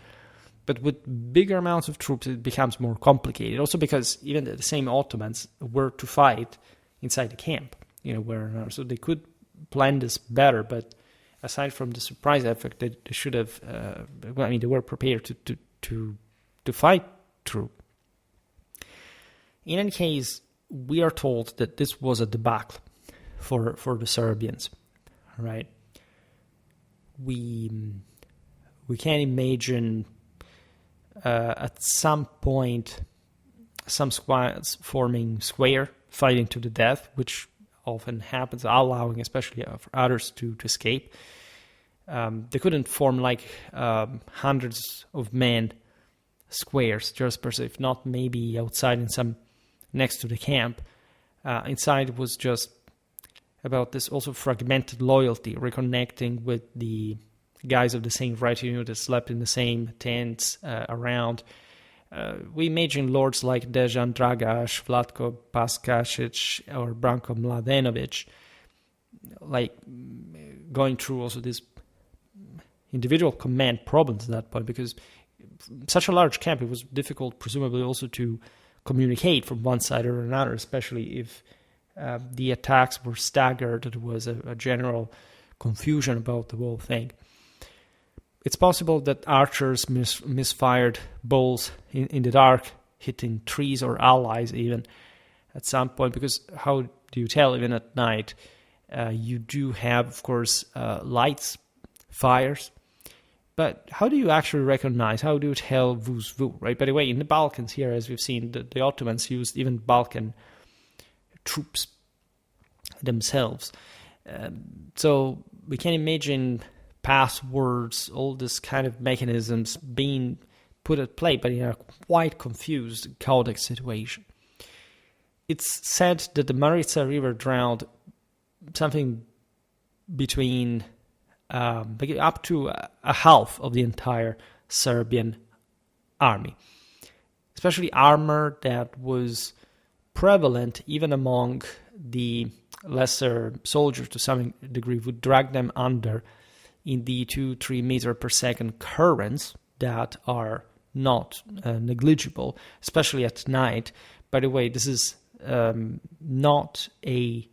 But with bigger amounts of troops, it becomes more complicated. Also because even the same Ottomans were to fight inside the camp, so they could plan this better. But aside from the surprise effect, they should have. They were prepared to fight through. In any case, we are told that this was a debacle for the Serbians, right? We can imagine at some point some squads forming square, fighting to the death, which often happens, allowing especially for others to escape. They couldn't form like hundreds of men squares just per se, if not maybe outside in some next to the camp. Inside was just about this also fragmented loyalty, reconnecting with the guys of the same retinue that slept in the same tents around. We imagine lords like Dejan Dragaš, Vlatko Paskašić, or Branko Mladenović, like going through also these individual command problems at that point, because such a large camp, it was difficult, presumably, also to communicate from one side or another, especially if the attacks were staggered. There was a general confusion about the whole thing. It's possible that archers misfired bolts in the dark, hitting trees or allies even at some point, because how do you tell even at night? You do have, of course, lights, fires, but how do you actually recognize, how do you tell who's who, right? By the way, in the Balkans here, as we've seen, the Ottomans used even Balkan troops themselves. So we can imagine passwords, all this kind of mechanisms being put at play, but in a quite confused, chaotic situation. It's said that the Maritsa River drowned something between up to a half of the entire Serbian army, especially armor that was prevalent even among the lesser soldiers to some degree, would drag them under in the 2-3 meter per second currents that are not negligible, especially at night. By the way, this is not a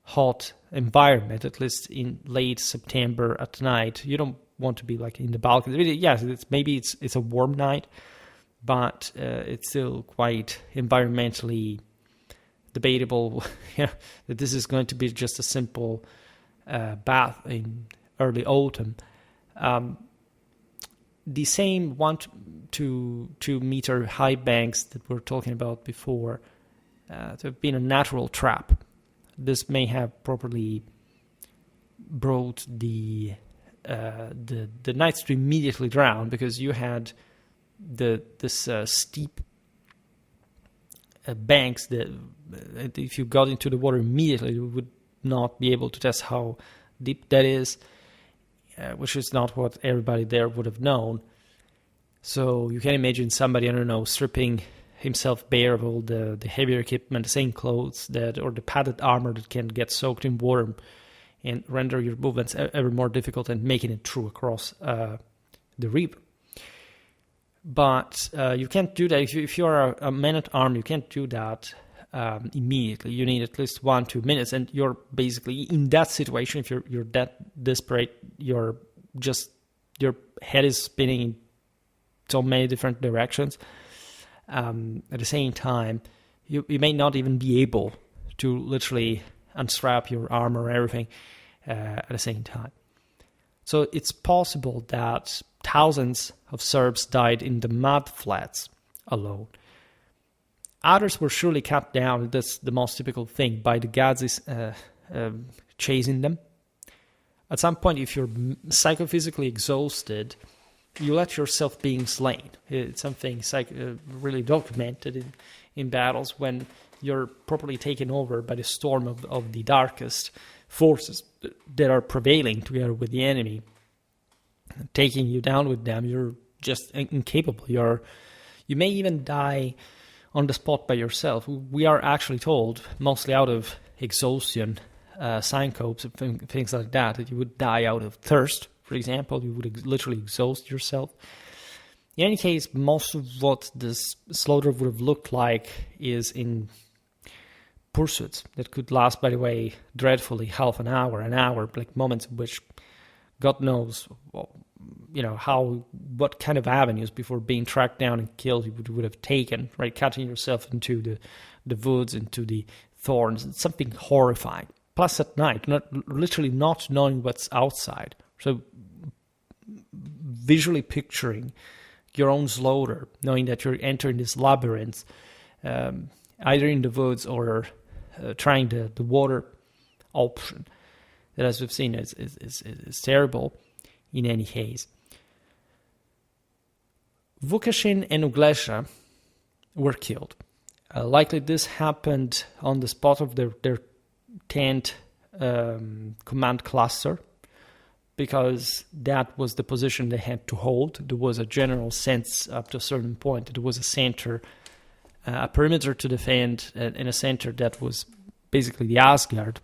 hot environment, at least in late September at night. You don't want to be like in the Balkans. Yes, it's a warm night, but it's still quite environmentally debatable that this is going to be just a simple bath in early autumn. The same 1 to 2 meter high banks that we're talking about before have been a natural trap. This may have properly brought the knights to immediately drown, because you had this steep banks that if you got into the water immediately, you would not be able to test how deep that is, which is not what everybody there would have known. So you can imagine somebody, stripping himself bare of all the heavier equipment, the same clothes or the padded armor that can get soaked in water and render your movements ever more difficult and making it through across the river. But you can't do that. If you're a man-at-arms, you can't do that immediately. You need at least 1-2 minutes, and you're basically in that situation. If you're that desperate, your head is spinning in so many different directions. At the same time, you may not even be able to literally unstrap your armor or everything at the same time. So it's possible that thousands of Serbs died in the mud flats alone. Others were surely cut down, that's the most typical thing, by the Gazis chasing them. At some point, if you're psychophysically exhausted, you let yourself being slain. It's something really documented in battles when you're properly taken over by the storm of the darkest forces that are prevailing together with the enemy, taking you down with them. You're just incapable. You may even die on the spot by yourself. We are actually told, mostly out of exhaustion, syncopes and things like that you would die out of thirst. For example, you would literally exhaust yourself. In any case, most of what this slaughter would have looked like is in pursuits that could last, by the way, dreadfully half an hour, like moments in which God knows, what kind of avenues before being tracked down and killed you would have taken, right? Cutting yourself into the woods, into the thorns. It's something horrifying. Plus at night, literally not knowing what's outside. So visually picturing your own slaughter, knowing that you're entering this labyrinth, either in the woods or trying the water option, that, as we've seen, is terrible in any case. Vukašin and Uglesha were killed. Likely this happened on the spot of their 10th command cluster, because that was the position they had to hold. There was a general sense up to a certain point. There was a center, a perimeter to defend, and a center that was basically the Asgard,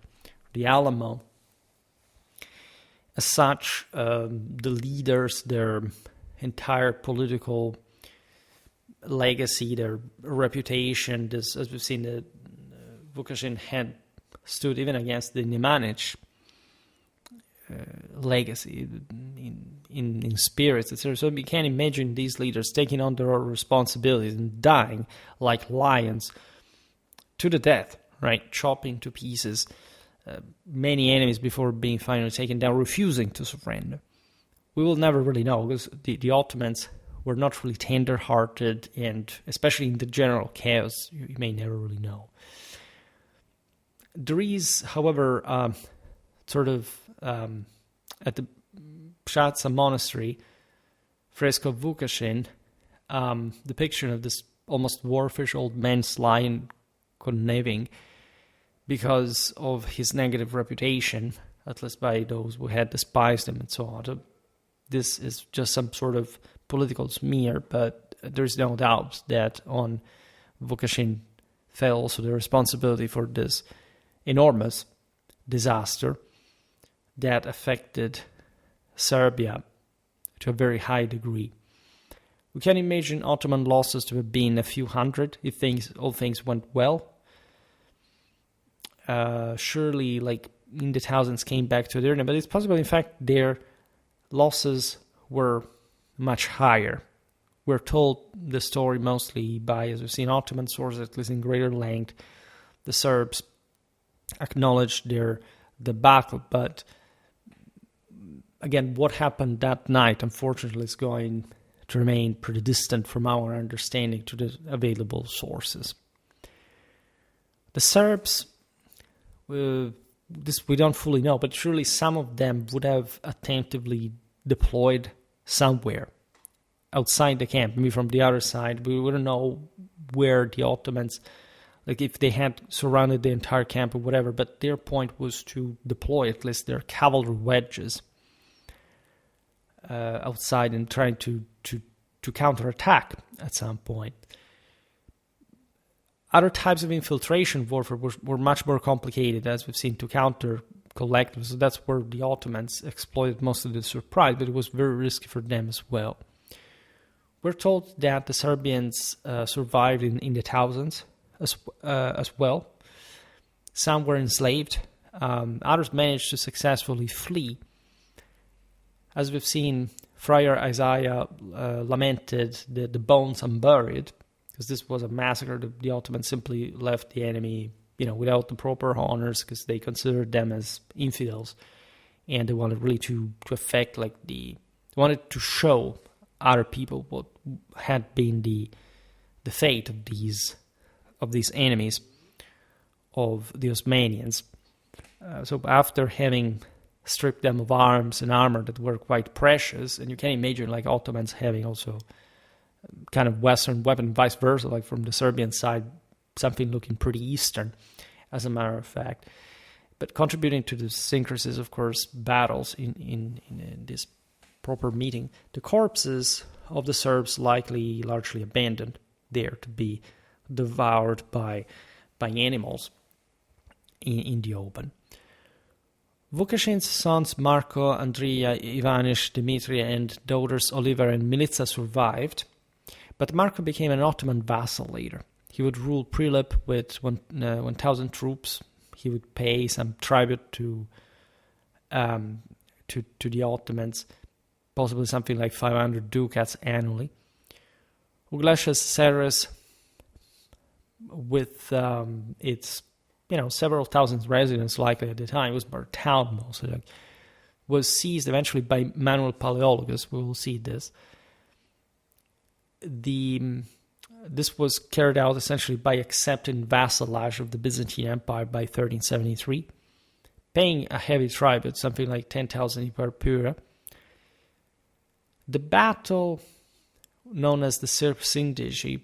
the Alamo. As such, the leaders, their entire political legacy, their reputation, this, as we've seen, the Vukašin had stood even against the Nemanjić legacy in spirits, etc. So you can imagine these leaders taking on their responsibilities and dying like lions to the death, right? Chopping to pieces many enemies before being finally taken down, refusing to surrender. We will never really know, because the Ottomans were not really tender-hearted, and especially in the general chaos, you may never really know. There is, however, at the Pshatsa monastery, fresco of Vukašin, depiction of this almost dwarfish old man lying conniving because of his negative reputation, at least by those who had despised him and so on. So this is just some sort of political smear, but there's no doubt that on Vukašin fell also the responsibility for this enormous disaster that affected Serbia to a very high degree. We can imagine Ottoman losses to have been a few hundred if all things went well. Surely, like in the thousands, came back to their name, but it's possible, in fact, their losses were much higher. We're told the story mostly by, as we've seen, Ottoman sources, at least in greater length. The Serbs acknowledged their debacle, but again, what happened that night, unfortunately, is going to remain pretty distant from our understanding to the available sources. The Serbs, this we don't fully know, but surely some of them would have attentively deployed somewhere outside the camp, maybe from the other side. We wouldn't know where the Ottomans, like if they had surrounded the entire camp or whatever, but their point was to deploy at least their cavalry wedges outside and trying to counterattack at some point. Other types of infiltration warfare were much more complicated, as we've seen, to counter collectively. So that's where the Ottomans exploited most of the surprise, but it was very risky for them as well. We're told that the Serbians survived in the thousands as well. Some were enslaved. Others managed to successfully flee. As we've seen, Friar Isaiah lamented the bones unburied, because this was a massacre. The Ottomans simply left the enemy, without the proper honors, because they considered them as infidels, and they wanted really to affect, they wanted to show other people what had been the fate of these enemies of the Osmanians. So after having stripped them of arms and armor that were quite precious, and you can imagine Ottomans having also kind of Western weapon, vice versa, like from the Serbian side, something looking pretty Eastern, as a matter of fact. But contributing to the syncrasies, of course, battles in this proper meeting, the corpses of the Serbs likely largely abandoned there to be devoured by animals in the open. Vukašin's sons Marko, Andrija, Ivanish, Dimitri, and daughters Oliver and Milica survived, but Marko became an Ottoman vassal later. He would rule Prilep with 1,000 troops. He would pay some tribute to the Ottomans, possibly something like 500 ducats annually. Uglašas Seres, with its several thousand residents likely at the time, it was a town mostly, was seized eventually by Manuel Paleologus. We will see this. This was carried out essentially by accepting vassalage of the Byzantine Empire by 1373, paying a heavy tribute, something like 10,000 per pura. The battle, known as the Sirpsingdeji,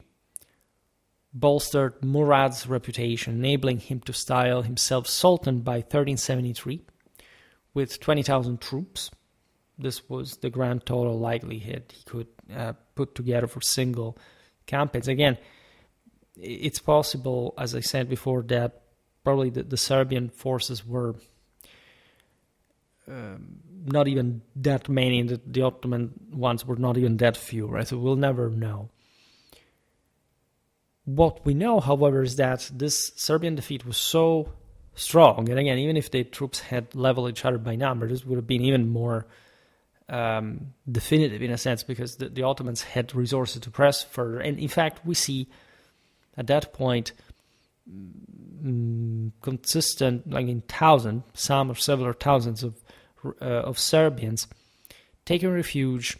bolstered Murad's reputation, enabling him to style himself Sultan by 1373 with 20,000 troops. This was the grand total likelihood he could put together for single campaigns. Again, it's possible, as I said before, that probably the Serbian forces were not even that many, and the Ottoman ones were not even that few, right? So we'll never know. What we know, however, is that this Serbian defeat was so strong, and again, even if the troops had leveled each other by number, this would have been even more definitive in a sense, because the Ottomans had resources to press further. And in fact, we see at that point consistent, like in some or several thousands of Serbians taking refuge,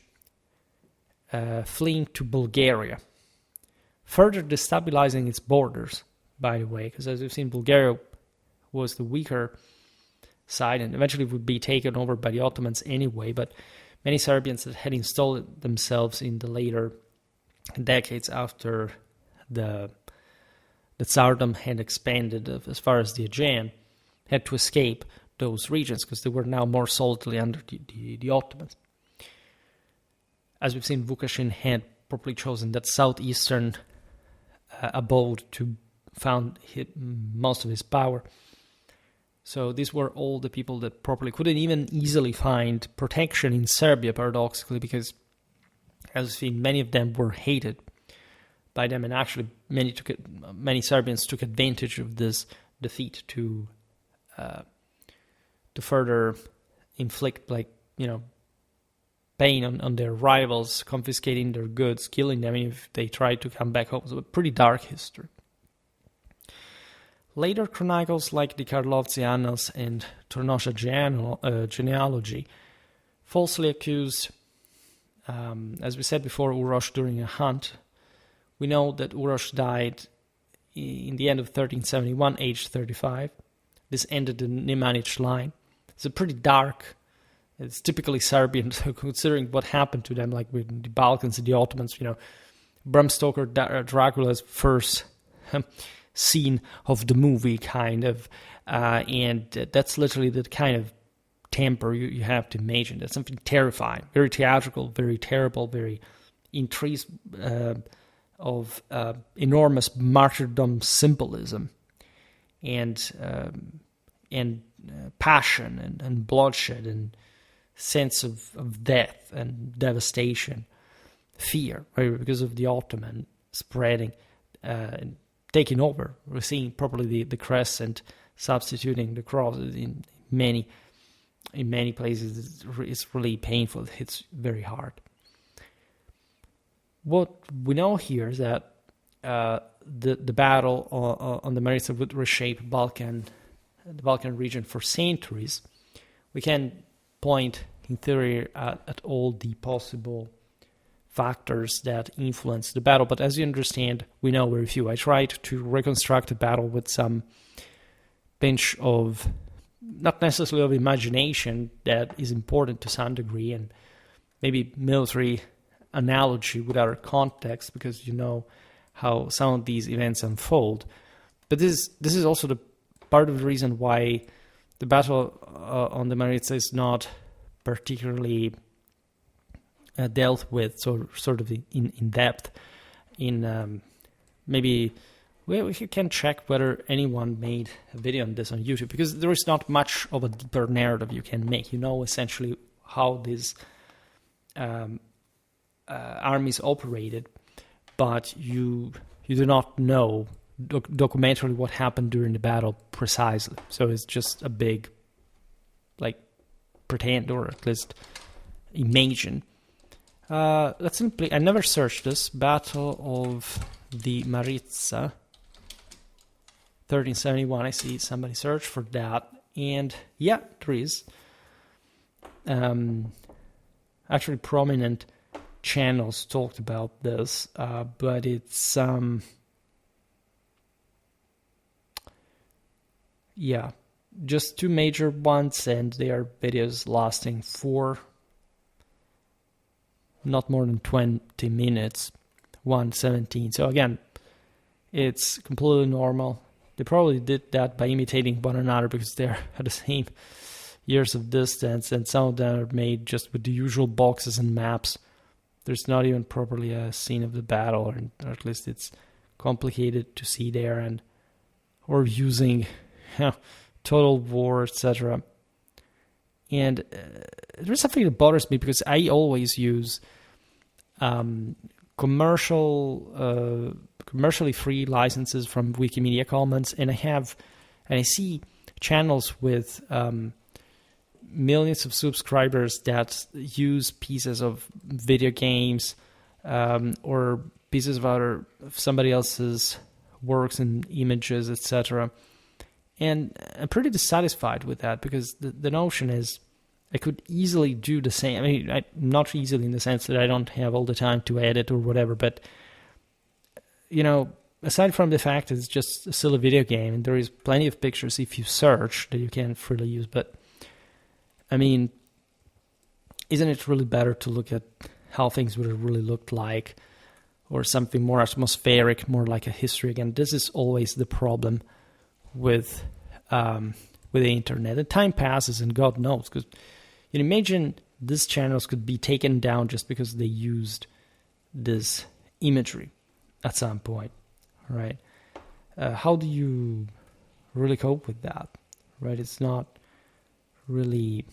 fleeing to Bulgaria, further destabilizing its borders, by the way, because as we've seen, Bulgaria was the weaker side and eventually would be taken over by the Ottomans anyway, but many Serbians that had installed themselves in the later decades after the Tsardom had expanded as far as the Aegean had to escape those regions because they were now more solidly under the Ottomans. As we've seen, Vukašin had properly chosen that southeastern abode to found most of his power. So these were all the people that properly couldn't even easily find protection in Serbia, paradoxically, because, as we've seen, many of them were hated by them, and actually many Serbians took advantage of this defeat to further inflict, pain on their rivals, confiscating their goods, killing them if they tried to come back home. So a pretty dark history. Later chronicles like the Karlovci Annals and Tornosha genealogy falsely accused, as we said before, Uroš during a hunt. We know that Uroš died in the end of 1371, aged 35. This ended the Nemanjić line. It's a pretty dark, it's typically Serbian, considering what happened to them, like with the Balkans and the Ottomans. Bram Stoker, Dracula's first scene of the movie, kind of, and that's literally the kind of temper you have to imagine. That's something terrifying, very theatrical, very terrible, very increased of enormous martyrdom symbolism and passion and bloodshed and sense of death and devastation, fear, right? Because of the Ottoman spreading and taking over. We're seeing properly the crescent substituting the cross in many places. It's really painful. It hits very hard. What we know here is that the battle on the Maritsa would reshape the Balkan region for centuries. We can point in theory at all the possible factors that influence the battle, but as you understand, we know very few. I tried to reconstruct the battle with some pinch of, not necessarily of imagination, that is important to some degree, and maybe military analogy with our context, because you know how some of these events unfold. But this is also the part of the reason why the battle on the Maritsa is not particularly dealt with sort of in depth in maybe we can check whether anyone made a video on this on YouTube, because there is not much of a deeper narrative you can make. You know essentially how these armies operated, but you do not know documentarily what happened during the battle precisely. So it's just a big, like, pretend, or at least imagine. Let's simply, I never searched this, Battle of the Maritsa, 1371. I see somebody search for that, and yeah, there is. Actually, prominent channels talked about this, but it's yeah, just two major ones, and they are videos lasting for not more than 20 minutes, 117. So again, it's completely normal. They probably did that by imitating one another because they're at the same years of distance, and some of them are made just with the usual boxes and maps. There's not even properly a scene of the battle, or at least it's complicated to see there, and or using Total War, etc. And there's something that bothers me, because I always use commercially free licenses from Wikimedia Commons, and I see channels with millions of subscribers that use pieces of video games or pieces of somebody else's works and images, etc. And I'm pretty dissatisfied with that, because the notion is I could easily do the same. I mean, not easily in the sense that I don't have all the time to edit or whatever, but, you know, aside from the fact that it's just a silly video game, and there is plenty of pictures if you search that you can freely use, but, I mean, isn't it really better to look at how things would have really looked like, or something more atmospheric, more like a history? Again, this is always the problem with the internet. And time passes, and God knows, because you can imagine these channels could be taken down just because they used this imagery at some point, right? How do you really cope with that, right? It's not really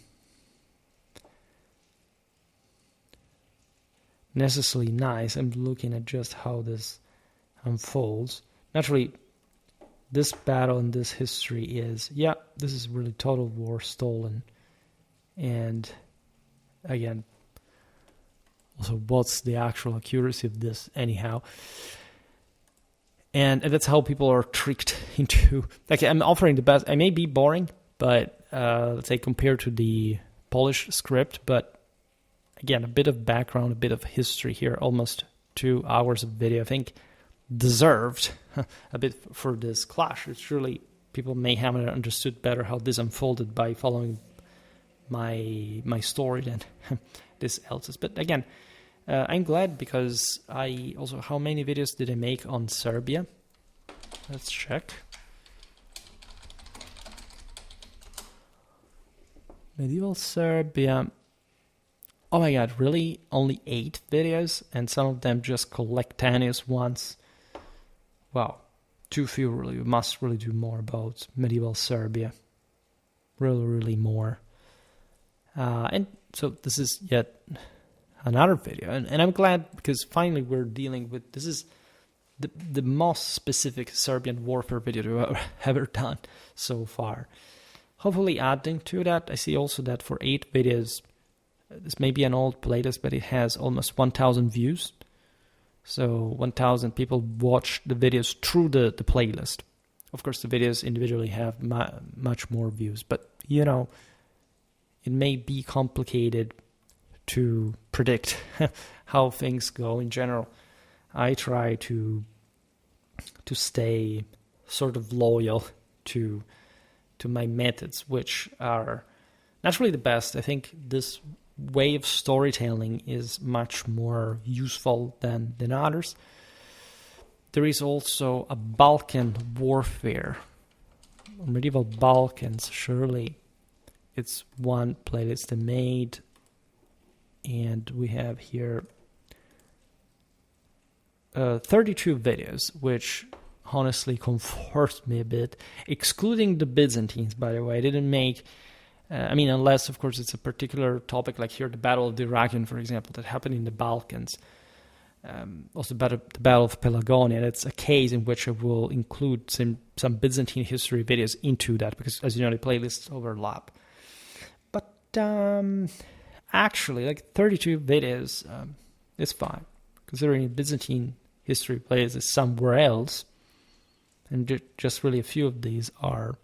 necessarily nice. I'm looking at just how this unfolds. Naturally, this battle and this history is, yeah, this is really Total War stolen. And again, also, what's the actual accuracy of this anyhow? And that's how people are tricked into, like, I'm offering the best. I may be boring, but let's say compared to the Polish script, but again, a bit of background, a bit of history here, almost 2 hours of video, I think deserved a bit for this clash. It's really, people may have understood better how this unfolded by following my story than this else's. But again, I'm glad, because I also, how many videos did I make on Serbia? Let's check. Medieval Serbia. Oh my god, really? Only 8 videos? And some of them just collectaneous ones? Wow, too few really. We must really do more about medieval Serbia. Really, really more. And so this is yet another video. And I'm glad, because finally we're dealing with, this is the most specific Serbian warfare video I've ever done so far. Hopefully adding to that, I see also that for 8 videos, this may be an old playlist, but it has almost 1,000 views. So 1,000 people watch the videos through the playlist. Of course, the videos individually have much more views, but, you know, it may be complicated to predict how things go in general. I try to stay sort of loyal to my methods, which are naturally the best. I think this way of storytelling is much more useful than others. There is also a Balkan warfare, medieval Balkans, surely. It's one playlist I made, and we have here 32 videos, which honestly comforts me a bit, excluding the Byzantines, by the way. I didn't make, unless, of course, it's a particular topic, like here, the Battle of the Iraqian, for example, that happened in the Balkans. Also, the Battle of Pelagonia. That's a case in which I will include some Byzantine history videos into that, because, as you know, the playlists overlap. But actually, like 32 videos is fine, considering Byzantine history plays is somewhere else, and just really a few of these are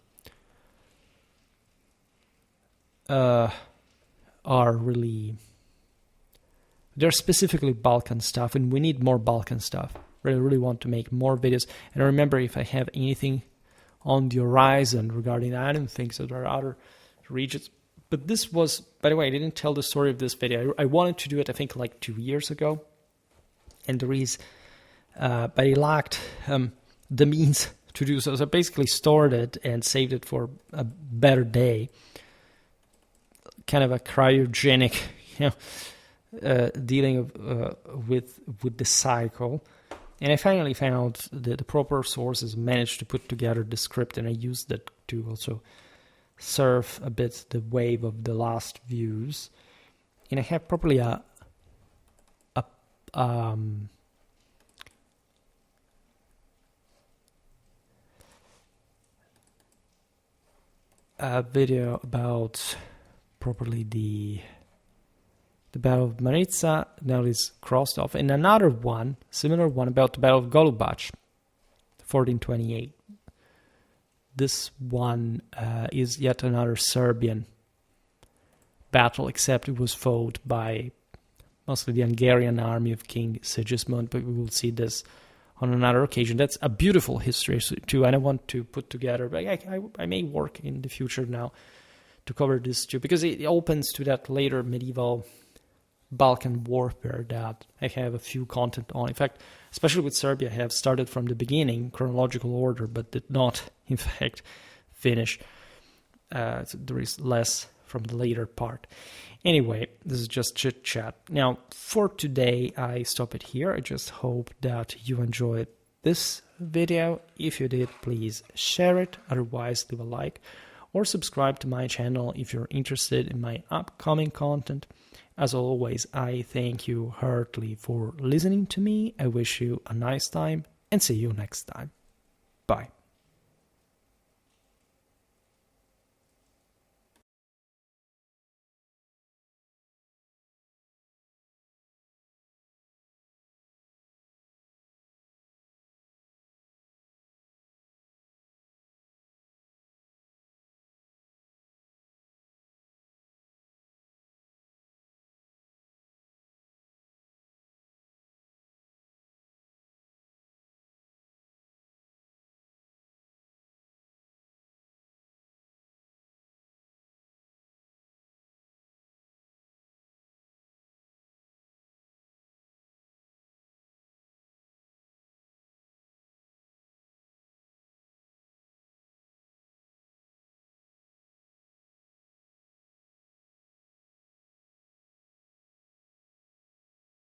really, they're specifically Balkan stuff, and we need more Balkan stuff. I really want to make more videos. And remember, if I have anything on the horizon regarding that, I don't think so. There are other regions. But this was, by the way, I didn't tell the story of this video. I wanted to do it, I think, like 2 years ago. And there is, but I lacked the means to do so. So I basically stored it and saved it for a better day. Kind of a cryogenic, dealing with the cycle. And I finally found the proper sources, managed to put together the script, and I used that to also surf a bit the wave of the last views. And I have probably a video about properly the Battle of Maritsa. Now it is crossed off, and another one, similar one, about the Battle of Golubac, 1428. This one is yet another Serbian battle, except it was fought by mostly the Hungarian army of King Sigismund, but we will see this on another occasion. That's a beautiful history too, and I want to put together, but I may work in the future now to cover this too, because it opens to that later medieval Balkan warfare that I have a few content on. In fact, especially with Serbia, I have started from the beginning, chronological order, but did not, in fact, finish. So there is less from the later part. Anyway, this is just chit-chat. Now, for today, I stop it here. I just hope that you enjoyed this video. If you did, please share it. Otherwise, leave a like or subscribe to my channel if you're interested in my upcoming content. As always, I thank you heartily for listening to me. I wish you a nice time and see you next time. Bye.